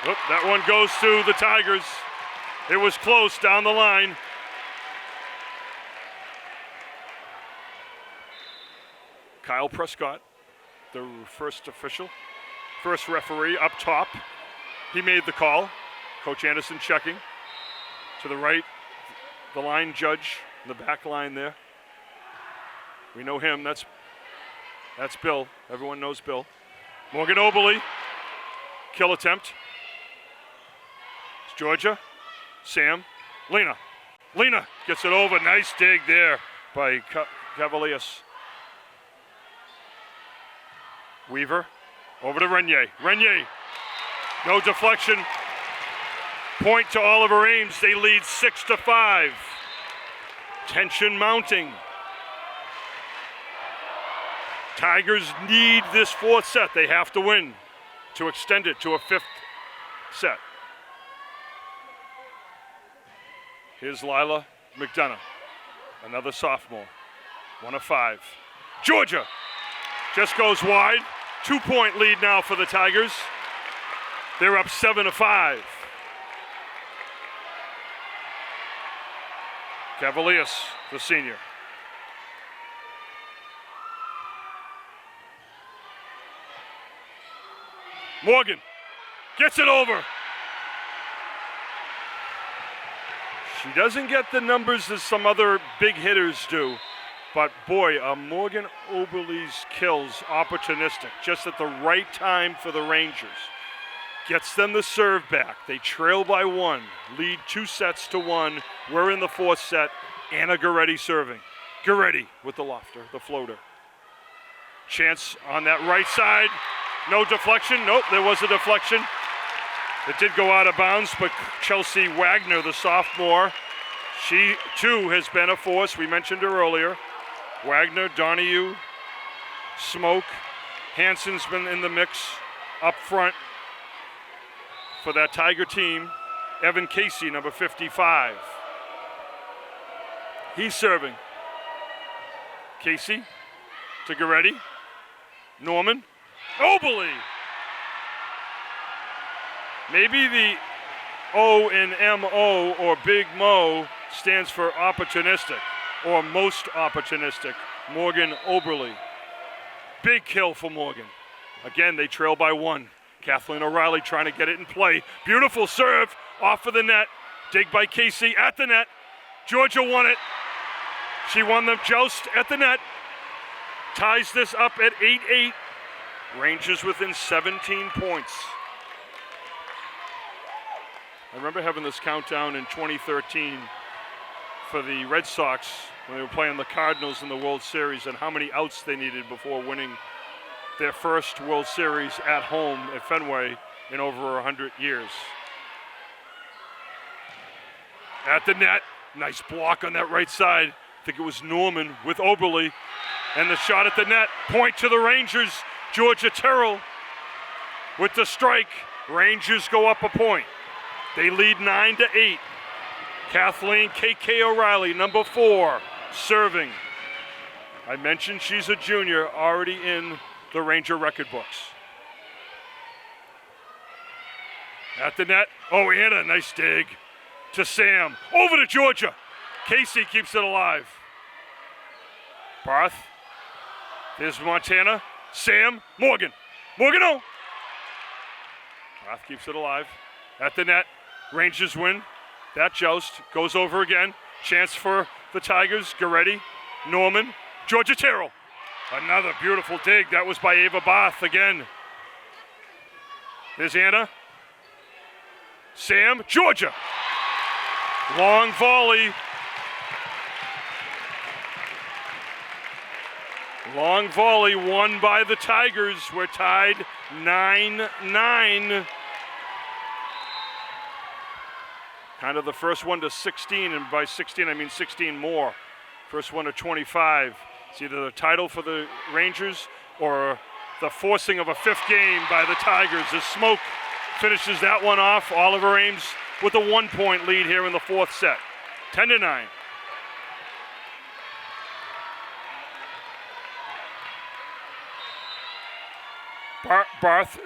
Oop, that one goes to the Tigers. It was close down the line. Kyle Prescott, the first referee up top. He made the call. Coach Anderson checking. To the right, the line judge, the back line there. We know him, that's Bill. Everyone knows Bill. Morgan Oberle, kill attempt. It's Georgia, Sam, Lena. Lena gets it over, nice dig there by Cavaliers. Weaver, over to Renier. Renier, no deflection. Point to Oliver Ames, they lead 6-5. Tension mounting. Tigers need this 4th set. They have to win to extend it to a 5th set. Here's Lila McDonough, another sophomore, 1 of 5. Georgia just goes wide. 2-point lead now for the Tigers. They're up 7-5. Cavaliers, the senior. Morgan gets it over. She doesn't get the numbers as some other big hitters do, but boy, Morgan Oberle's kills opportunistic, just at the right time for the Rangers. Gets them the serve back. They trail by 1, lead 2-1. We're in the 4th set. Anna Goretti serving. Goretti with the lofter, the floater. Chance on that right side. No deflection. Nope, there was a deflection. It did go out of bounds, but Chelsea Wagner, the sophomore, she too has been a force. We mentioned her earlier. Wagner, Donahue, Smoke. Hansen's been in the mix up front for that Tiger team. Evan Casey, number 55. He's serving. Casey to Goretti. Norman. Oberle. Maybe the O in M-O or Big Mo stands for opportunistic or most opportunistic. Morgan Oberle. Big kill for Morgan. Again, they trail by 1. Kathleen O'Reilly trying to get it in play. Beautiful serve off of the net. Dig by Casey at the net. Georgia won it. She won the joust at the net. Ties this up at 8-8. Rangers within 17 points. I remember having this countdown in 2013 for the Red Sox when they were playing the Cardinals in the World Series and how many outs they needed before winning their first World Series at home at Fenway in over 100 years. At the net, nice block on that right side. I think it was Norman with Oberle. And the shot at the net, point to the Rangers. Georgia Terrell with the strike. Rangers go up a point. They lead 9-8. Kathleen K.K. O'Reilly, number 4, serving. I mentioned she's a junior, already in the Ranger record books. At the net, oh, Anna, nice dig to Sam. Over to Georgia. Casey keeps it alive. Barth. There's Montana. Sam. Morgan. Morgano. Barth keeps it alive. At the net, Rangers win. That joust goes over again. Chance for the Tigers. Goretti. Norman. Georgia Terrell. Another beautiful dig. That was by Ava Barth again. There's Anna. Sam. Georgia. Long volley. Long volley won by the Tigers. We're tied 9-9. Kind of the first one to 16, and by 16 I mean 16 more. First one to 25. It's either the title for the Rangers or the forcing of a 5th game by the Tigers as Smoke finishes that one off. Oliver Ames with a 1-point lead here in the 4th set. 10-9. Barth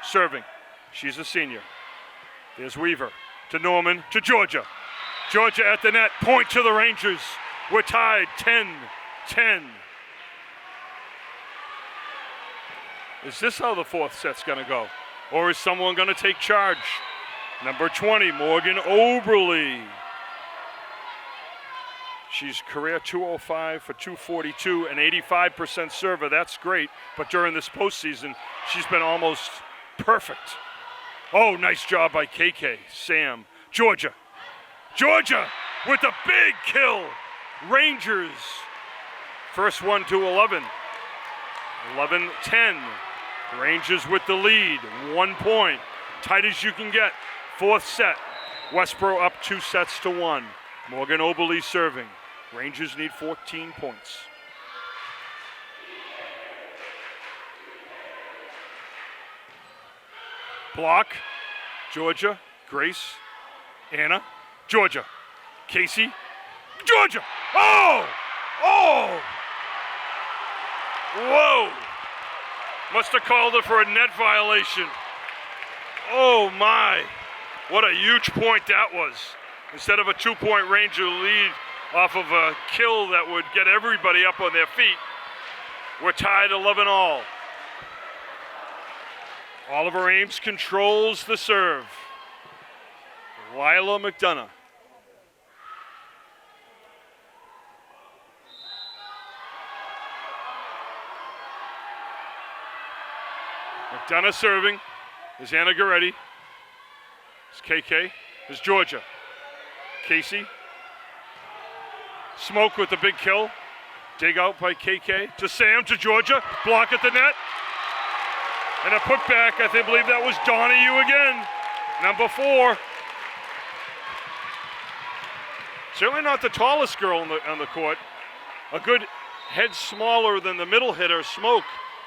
serving. She's a senior. There's Weaver to Norman to Georgia. Georgia at the net. Point to the Rangers. We're tied 10-10. Is this how the 4th set's going to go? Or is someone going to take charge? Number 20, Morgan Oberle. She's career 205 for 242, an 85% server. That's great, but during this postseason, she's been almost perfect. Oh, nice job by KK. Sam. Georgia. Georgia with a big kill. Rangers. First one to 11. 11-10. Rangers with the lead. 1 point. Tight as you can get. 4th set. Westborough up 2-1. Morgan Oberle serving. Rangers need 14 points. Block. Georgia. Grace. Anna. Georgia. Casey. Georgia. Oh! Oh! Whoa! Must have called it for a net violation. Oh my. What a huge point that was. Instead of a 2-point Ranger lead off of a kill that would get everybody up on their feet, we're tied 11-all. Oliver Ames controls the serve. Lila McDonough. McDonough serving. There's Anna Goretti. There's KK. There's Georgia. Casey. Smoke with the big kill. Dig out by KK. To Sam, to Georgia. Block at the net. And a putback. I believe that was Donahue again. Number 4. Certainly not the tallest girl on the court. A good head smaller than the middle hitter, Smoke.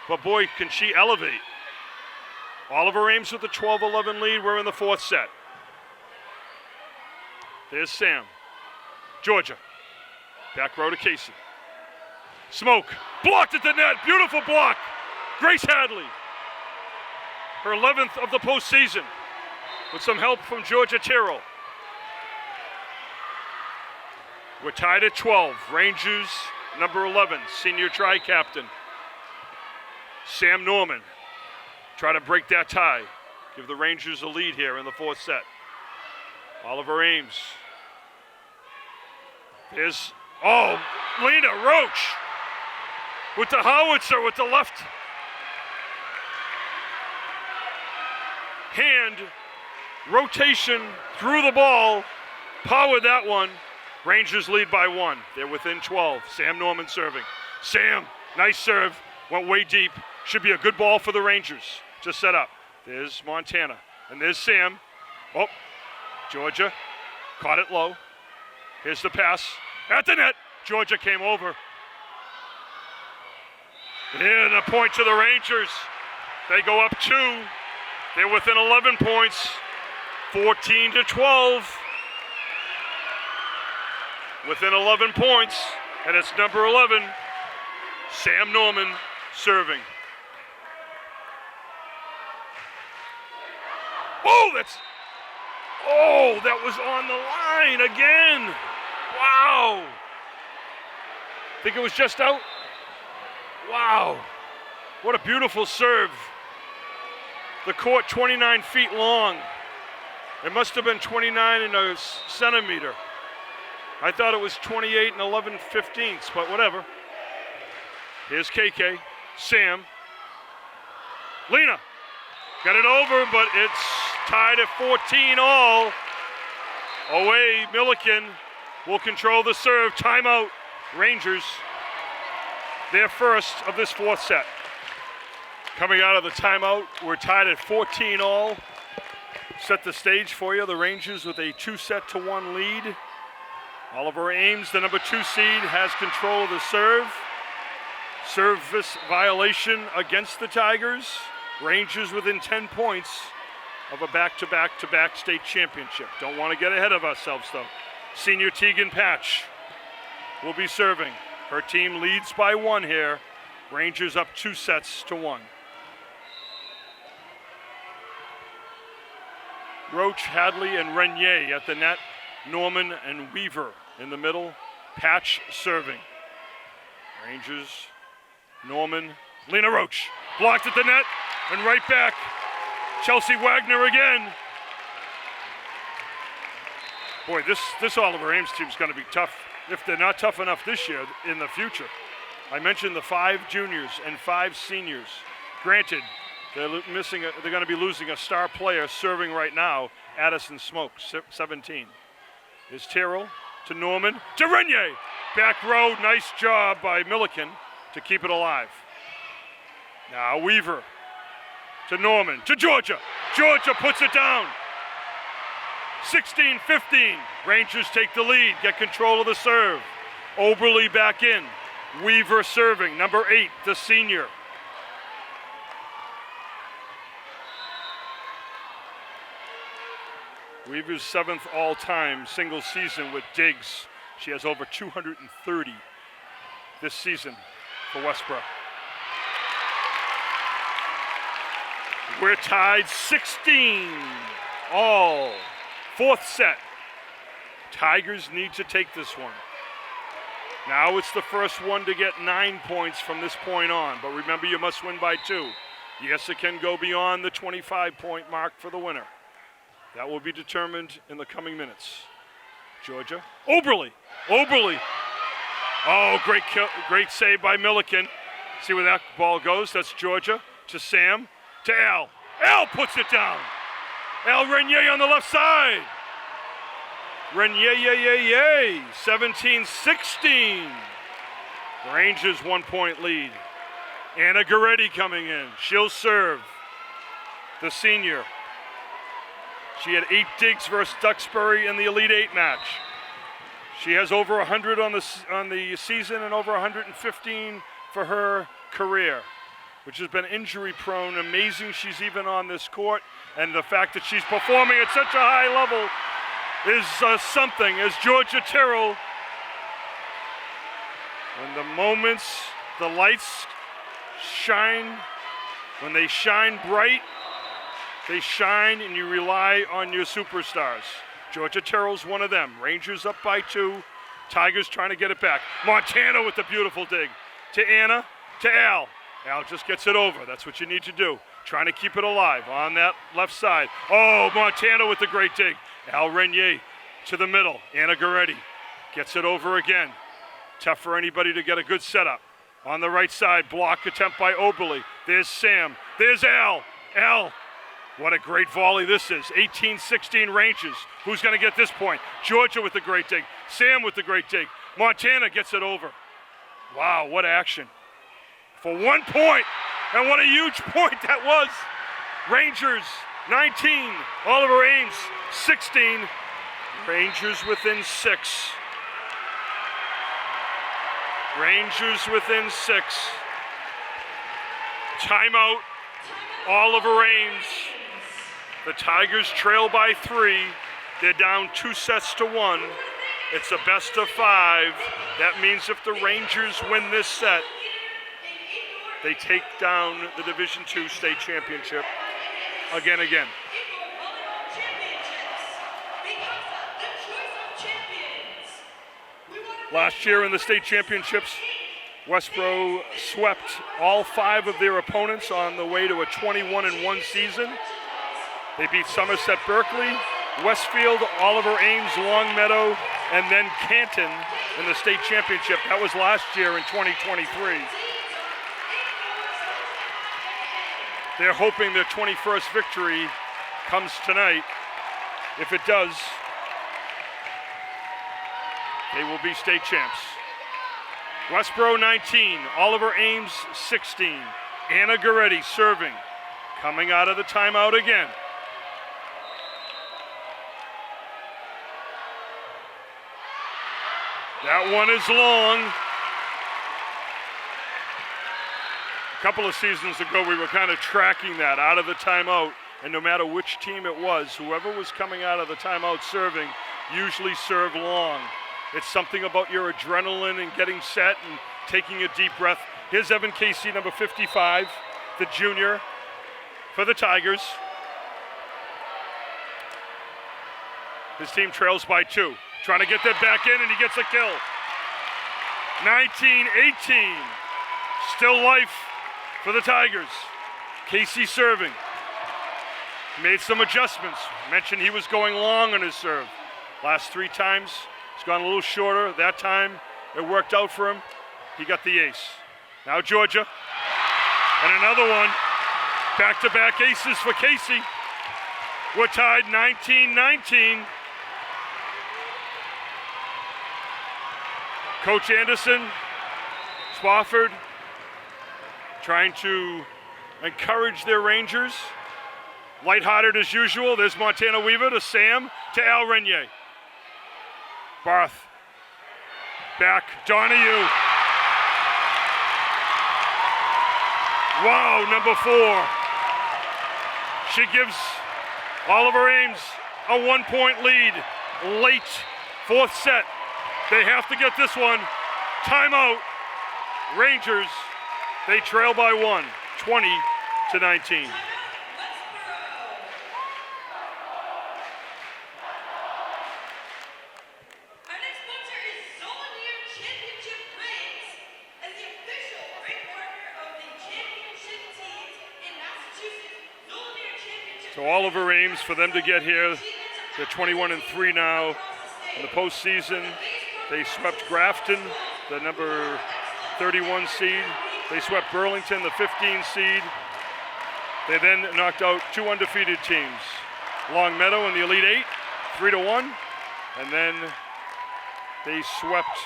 But boy, can she elevate. Oliver Ames with the 12-11 lead. We're in the 4th set. There's Sam. Georgia. Back row to Casey. Smoke. Blocked at the net. Beautiful block. Grace Hadley. Her 11th of the postseason. With some help from Georgia Terrell. We're tied at 12. Rangers, number 11, senior tri-captain. Sam Norman. Try to break that tie. Give the Rangers a lead here in the 4th set. Oliver Ames. There's, Lena Roach with the howitzer with the left hand rotation through the ball, powered that one. Rangers lead by 1. They're within 12. Sam Norman serving. Sam, nice serve, went way deep. Should be a good ball for the Rangers to set up. There's Montana, and there's Sam. Oh, Georgia caught it low. Here's the pass at the net. Georgia came over. And a point to the Rangers. They go up 2. They're within 11 points, 14-12. Within 11 points, and it's number 11, Sam Norman serving. That was on the line again. Wow. Think it was just out? Wow. What a beautiful serve. The court 29 feet long. It must have been 29 and a centimeter. I thought it was 28 and 11/15, but whatever. Here's KK, Sam. Lena got it over, but it's tied at 14 all. Away, Milliken will control the serve. Timeout, Rangers. Their first of this 4th set. Coming out of the timeout, we're tied at 14 all. Set the stage for you. The Rangers with a 2-1 lead. Oliver Ames, the number 2 seed, has control of the serve. Service violation against the Tigers. Rangers within 10 points of a back-to-back state championship. Don't want to get ahead of ourselves, though. Senior Tegan Patch will be serving. Her team leads by 1 here. Rangers up 2-1. Roach, Hadley, and Renier at the net. Norman and Weaver in the middle. Patch serving. Rangers, Norman, Lena Roach. Blocked at the net and right back. Chelsea Wagner again. Boy, this Oliver Ames team is going to be tough. If they're not tough enough this year, in the future. I mentioned the 5 juniors and 5 seniors. Granted, they're going to be losing a star player serving right now, Addison Smoke, 17. Is Terrell to Norman, to Renier. Back row, nice job by Milliken to keep it alive. Now Weaver to Norman, to Georgia. Georgia puts it down. 16-15. Rangers take the lead, get control of the serve. Oberly back in. Weaver serving, number 8, the senior. Weaver's 7th all-time single season with Diggs. She has over 230 this season for Westborough. We're tied 16 all. 4th set. Tigers need to take this one. Now it's the first one to get 9 points from this point on, but remember you must win by 2. Yes, it can go beyond the 25-point mark for the winner. That will be determined in the coming minutes. Georgia, Oberly. Oh, great save by Milliken. See where that ball goes? That's Georgia to Sam, to Al. Al puts it down. Al Renier on the left side. Renier, 17-16. Rangers 1-point lead. Anna Goretti coming in. She'll serve. The senior. She had 8 digs versus Duxbury in the Elite 8 match. She has over 100 on the season and over 115 for her career, which has been injury prone. Amazing she's even on this court, and the fact that she's performing at such a high level is something. As Georgia Terrell, when the moments, the lights shine, when they shine bright, they shine and you rely on your superstars. Georgia Terrell's one of them. Rangers up by 2. Tigers trying to get it back. Montana with the beautiful dig. To Anna, to Al. Al just gets it over. That's what you need to do. Trying to keep it alive on that left side. Oh, Montana with the great dig. Al Renier to the middle. Anna Goretti gets it over again. Tough for anybody to get a good setup. On the right side, block attempt by Oberly. There's Sam. There's Al. Al What a great volley this is. 18-16 Rangers. Who's going to get this point? Georgia with the great dig. Sam with the great dig. Montana gets it over. Wow, what action. For 1 point. And what a huge point that was. Rangers 19. Oliver Ames 16. Rangers within 6. Rangers within 6. Timeout. Oliver Ames. The Tigers trail by 3. They're down 2 sets to 1. It's a best of 5. That means if the Rangers win this set, they take down the Division II state championship again. Last year in the state championships, Westborough swept all 5 of their opponents on the way to a 21-1 season. They beat Somerset Berkeley, Westfield, Oliver Ames, Longmeadow, and then Canton in the state championship. That was last year in 2023. They're hoping their 21st victory comes tonight. If it does, they will be state champs. Westborough 19, Oliver Ames 16. Anna Goretti serving, coming out of the timeout again. That one is long. A couple of seasons ago, we were kind of tracking that out of the timeout, and no matter which team it was, whoever was coming out of the timeout serving usually served long. It's something about your adrenaline and getting set and taking a deep breath. Here's Evan Casey, number 55, the junior for the Tigers. His team trails by 2. Trying to get that back in, and he gets a kill. 19-18. Still life for the Tigers. Casey serving. Made some adjustments. Mentioned he was going long on his serve. Last 3 times, he's gone a little shorter. That time, it worked out for him. He got the ace. Now Georgia. And another one. Back-to-back aces for Casey. We're tied 19-19. Coach Anderson, Spofford, trying to encourage their Rangers. Lighthearted as usual. There's Montana Weaver to Sam, to Al Renier. Barth, back, Donahue. Wow, number 4. She gives Oliver Ames a 1-point lead. Late 4th set. They have to get this one. Timeout. Rangers, they trail by 1, 20-19. So Oliver Ames, for them to get here, they're 21-3 now in the postseason. They swept Grafton, the number 31 seed. They swept Burlington, the 15 seed. They then knocked out 2 undefeated teams. Longmeadow in the Elite 8, 3-1. And then they swept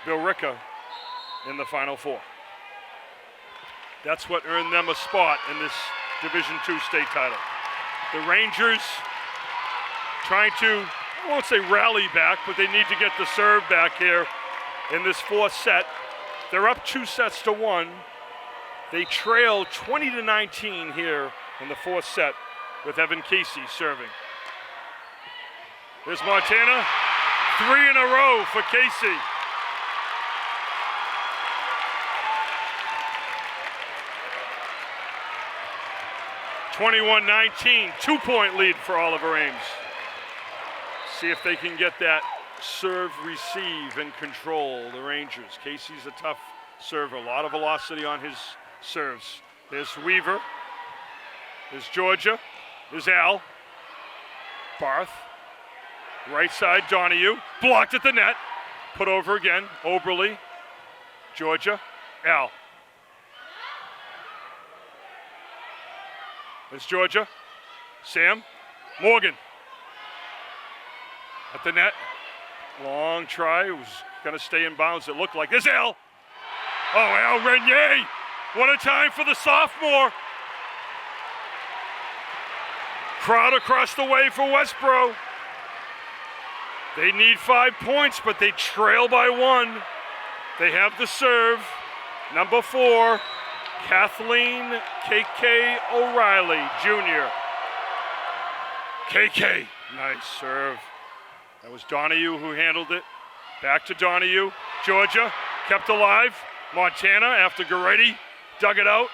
Billerica in the Final 4. That's what earned them a spot in this Division II state title. The Rangers trying to, I won't say rally back, but they need to get the serve back here in this 4th set. They're up 2 sets to 1. They trail 20-19 here in the 4th set with Evan Casey serving. There's Montana, 3 in a row for Casey. (21-19), 2-point lead for Oliver Ames. See if they can get that serve, receive, and control the Rangers. Casey's a tough server, a lot of velocity on his serves. There's Weaver. There's Georgia. There's Al. Barth. Right side, Donahue. Blocked at the net. Put over again. Oberly. Georgia. Al. There's Georgia. Sam, Morgan. At the net. Long try. It was going to stay in bounds, it looked like. There's Al. Oh, Al Renier. What a time for the sophomore. Crowd across the way for Westborough. They need 5 points, but they trail by 1. They have the serve. Number 4, Kathleen KK O'Reilly, Jr. KK, nice serve. That was Donahue who handled it. Back to Donahue. Georgia kept alive. Montana after Goretti dug it out.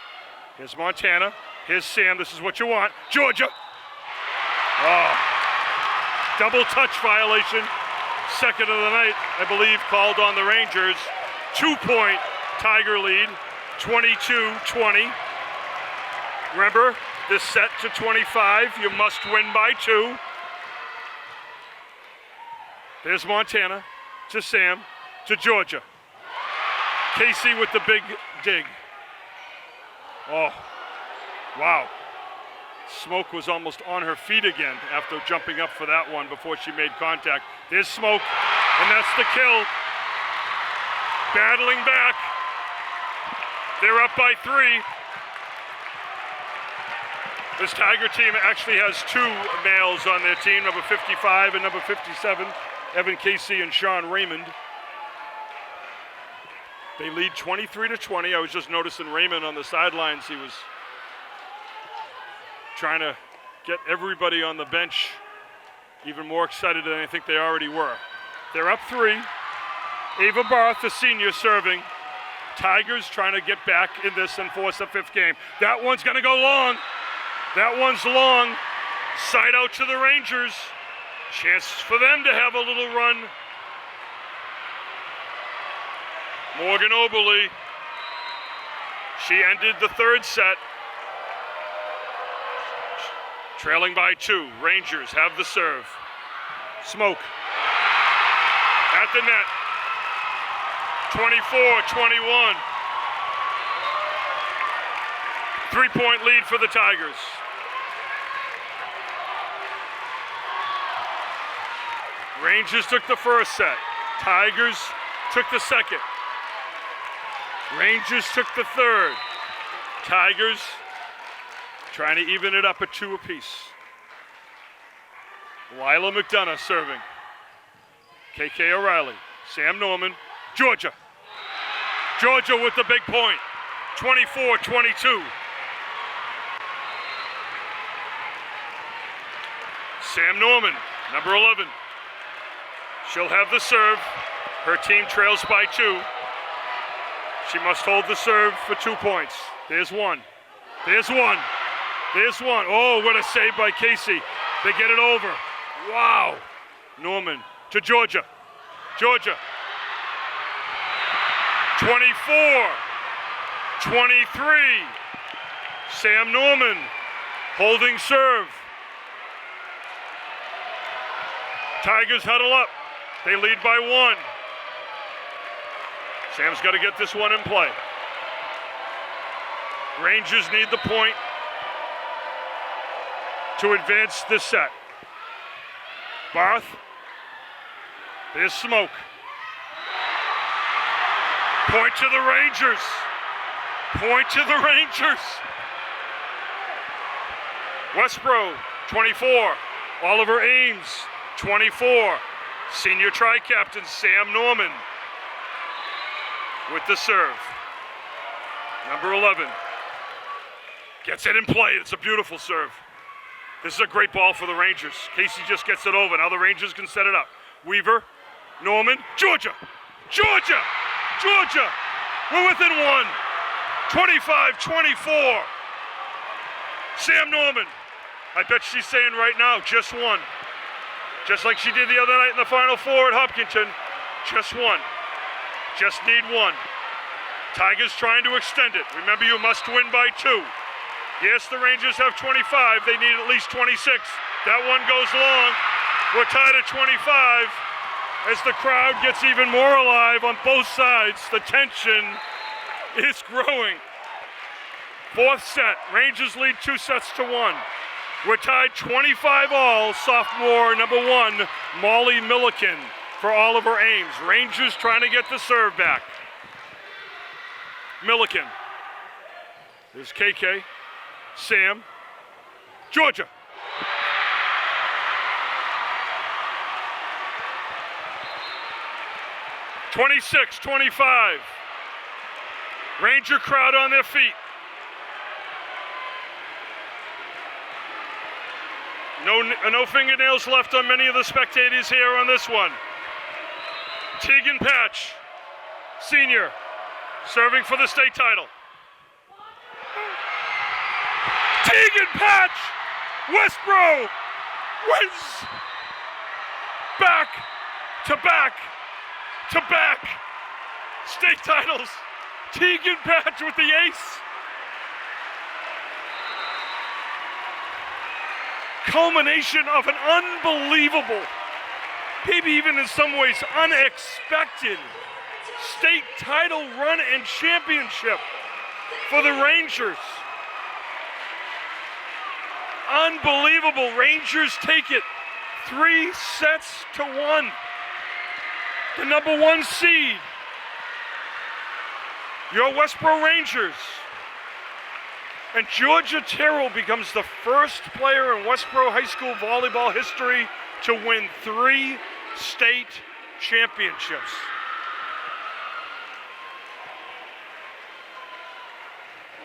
Here's Montana. Here's Sam. This is what you want. Georgia. Oh. Double touch violation. Second of the night, I believe, called on the Rangers. 2-point Tiger lead. 22-20. Remember, this set to 25. You must win by 2. There's Montana to Sam to Georgia. Casey with the big dig. Oh, wow. Smoke was almost on her feet again after jumping up for that one before she made contact. There's Smoke, and that's the kill. Battling back. They're up by 3. This Tiger team actually has 2 males on their team, number 55 and number 57, Evan Casey and Sean Raymond. They lead 23-20. I was just noticing Raymond on the sidelines. He was trying to get everybody on the bench even more excited than I think they already were. They're up 3. Ava Barth, the senior, serving. Tigers trying to get back in this and force a 5th game. That one's gonna go long. That one's long. Side out to the Rangers. Chance for them to have a little run. Morgan Oberle. She ended the 3rd set. Trailing by 2. Rangers have the serve. Smoke. At the net. 24-21. 3-point lead for the Tigers. Rangers took the 1st set. Tigers took the 2nd. Rangers took the 3rd. Tigers trying to even it up at 2 apiece. Lila McDonough serving. KK O'Reilly. Sam Norman. Georgia. Georgia with the big point. 24-22. Sam Norman, number 11. She'll have the serve. Her team trails by 2. She must hold the serve for 2 points. There's one. There's one. There's one. Oh, what a save by Casey. They get it over. Wow. Norman to Georgia. Georgia. 24-23. Sam Norman holding serve. Tigers huddle up. They lead by 1. Sam's got to get this one in play. Rangers need the point to advance this set. Barth. There's Smoke. Point to the Rangers. Point to the Rangers. Westborough, 24. Oliver Ames, 24. Senior tri-captain Sam Norman with the serve. Number 11. Gets it in play. It's a beautiful serve. This is a great ball for the Rangers. Casey just gets it over. Now the Rangers can set it up. Weaver, Norman, Georgia. Georgia! Georgia! We're within 1. 25-24. Sam Norman. I bet she's saying right now, just 1. Just like she did the other night in the Final Four at Hutchinson. Just 1. Just need 1. Tigers trying to extend it. Remember, you must win by 2. Yes, the Rangers have 25. They need at least 26. That one goes long. We're tied at 25 as the crowd gets even more alive on both sides. The tension is growing. 4th set. Rangers lead 2 sets to 1. We're tied 25 all. Sophomore number 1, Molly Milliken for Oliver Ames. Rangers trying to get the serve back. Milliken. There's KK. Sam. Georgia. (26-25). Ranger crowd on their feet. No fingernails left on many of the spectators here on this one. Tegan Patch, senior, serving for the state title. Tegan Patch, Westborough wins back to back to back state titles. Tegan Patch with the ace. Culmination of an unbelievable, maybe even in some ways unexpected state title run and championship for the Rangers. Unbelievable. Rangers take it 3-1. The number 1 seed, your Westborough Rangers. And Georgia Terrell becomes the first player in Westborough High School volleyball history to win 3 state championships.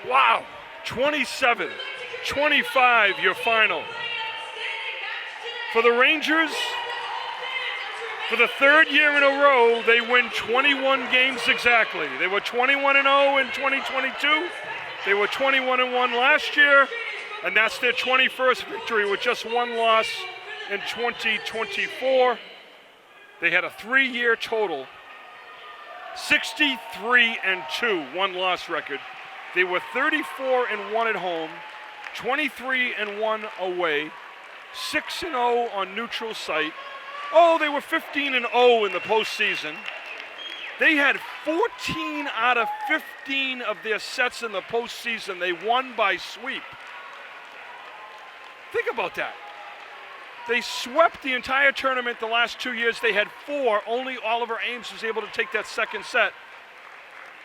Wow, 27-25 your final. For the Rangers, for the 3rd year in a row, they win 21 games exactly. They were 21-0 in 2022. They were 21-1 last year, and that's their 21st victory with just 1 loss in 2024. They had a 3-year total, 63-2 one-loss record. They were 34-1 at home, 23-1 away, 6-0 on neutral site. Oh, they were 15-0 in the postseason. They had 14 out of 15 of their sets in the postseason. They won by sweep. Think about that. They swept the entire tournament the last 2 years. They had 4. Only Oliver Ames was able to take that second set.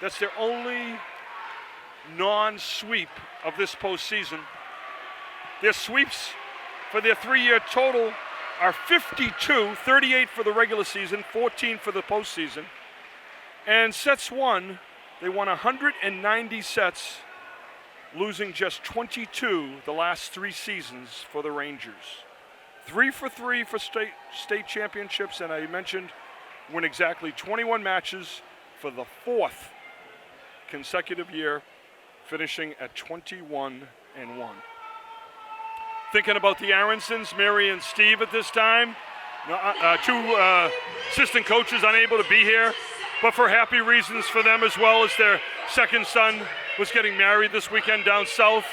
That's their only non-sweep of this postseason. Their sweeps for their 3-year total are 52, 38 for the regular season, 14 for the postseason. And sets won, they won 190 sets, losing just 22 the last 3 seasons for the Rangers. 3 for 3 for state championships, and I mentioned win exactly 21 matches for the 4th consecutive year, finishing at 21-1. Thinking about the Aronsons, Mary and Steve at this time. 2 assistant coaches unable to be here, but for happy reasons for them, as well as their second son was getting married this weekend down south.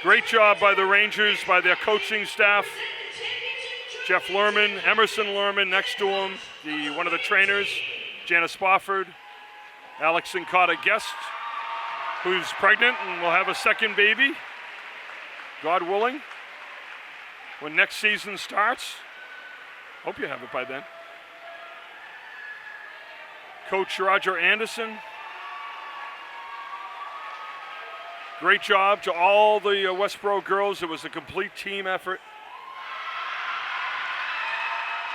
Great job by the Rangers, by their coaching staff. Jeff Lerman, Emerson Lerman next to him, one of the trainers, Janice Spofford, Alex and Carter Guest, who's pregnant and will have a second baby, God willing, when next season starts. Hope you have it by then. Coach Roger Anderson. Great job to all the Westborough girls. It was a complete team effort.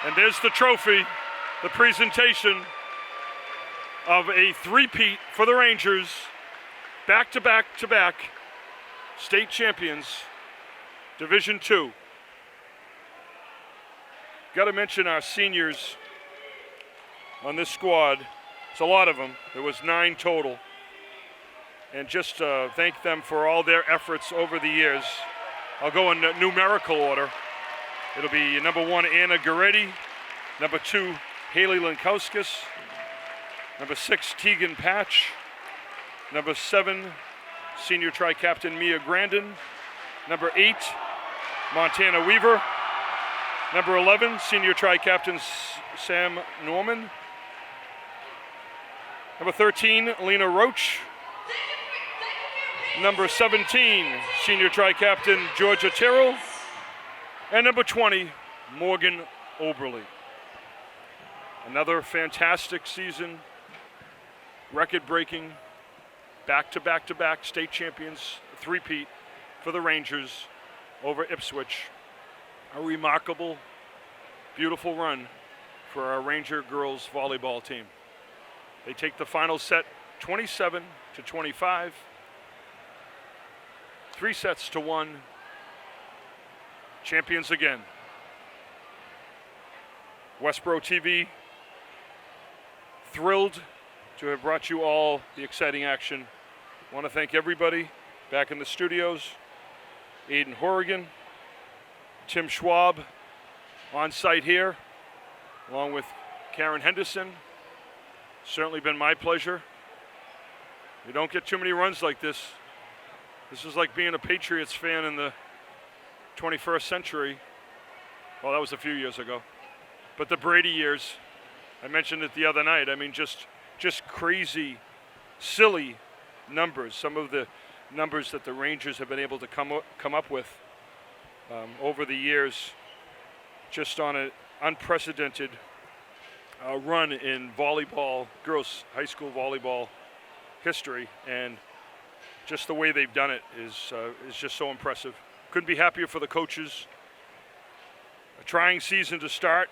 And there's the trophy, the presentation of a three-peat for the Rangers, back-to-back-to-back state champions, Division II. Got to mention our seniors on this squad. It's a lot of them. There was 9 total. And just thank them for all their efforts over the years. I'll go in numerical order. It'll be number 1, Anna Goretti. Number 2, Haley Lankowskis. Number 6, Tegan Patch. Number 7, senior tri-captain Mia Grandin. Number 8, Montana Weaver. Number 11, senior tri-captain Sam Norman. Number 13, Lena Roach. number 17, senior tri-captain Georgia Terrell, and number 20, Morgan Oberly. Another fantastic season, record-breaking, back-to-back-to-back state champions, three-peat for the Rangers over Ipswich. A remarkable, beautiful run for our Ranger girls volleyball team. They take the final set 27-25, 3 sets to 1, champions again. Westborough TV, thrilled to have brought you all the exciting action. I want to thank everybody back in the studios, Aiden Horrigan, Tim Schwab on site here, along with Karen Henderson. Certainly been my pleasure. We don't get too many runs like this. This is like being a Patriots fan in the 21st century. Well, that was a few years ago. But the Brady years, I mentioned it the other night. I mean, just crazy, silly numbers. Some of the numbers that the Rangers have been able to come up with over the years, just on an unprecedented run in volleyball, girls high school volleyball history, and just the way they've done it is just so impressive. Couldn't be happier for the coaches. A trying season to start.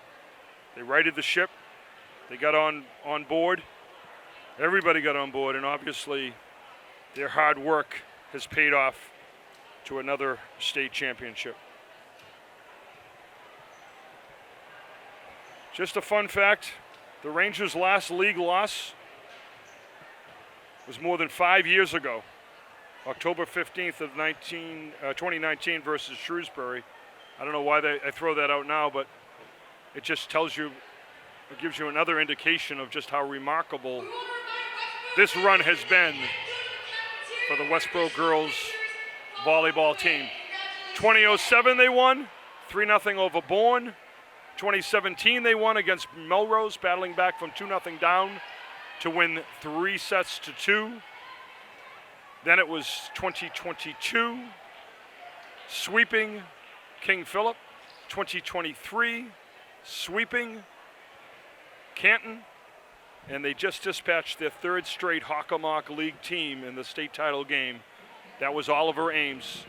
They righted the ship. They got on board. Everybody got on board, and obviously their hard work has paid off to another state championship. Just a fun fact, the Rangers' last league loss was more than 5 years ago, October 15th of 2019 versus Shrewsbury. I don't know why I throw that out now, but it just tells you, it gives you another indication of just how remarkable this run has been for the Westborough girls volleyball team. 2007 they won, 3-0 over Bourne. 2017 they won against Melrose, battling back from 2-0 down to win 3 sets to 2. Then it was 2022, sweeping King Philip. 2023, sweeping Canton. And they just dispatched their 3rd straight Hockomock League team in the state title game. That was Oliver Ames,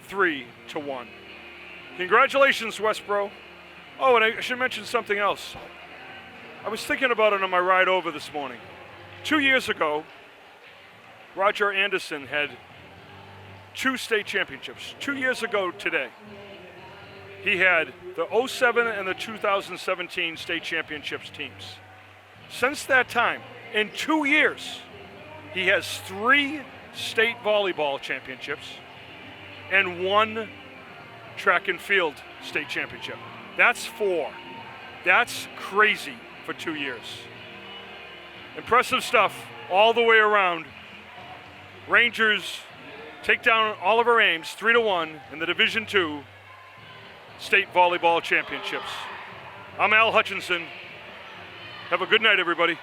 3-1. Congratulations, Westborough. Oh, and I should mention something else. I was thinking about it on my ride over this morning. 2 years ago, Roger Anderson had 2 state championships. 2 years ago today, he had the 07 and the 2017 state championships teams. Since that time, in 2 years, he has 3 state volleyball championships and 1 track and field state championship. That's 4. That's crazy for 2 years. Impressive stuff all the way around. Rangers take down Oliver Ames 3-1 in the Division II State Volleyball Championships. I'm Al Hutchinson. Have a good night, everybody.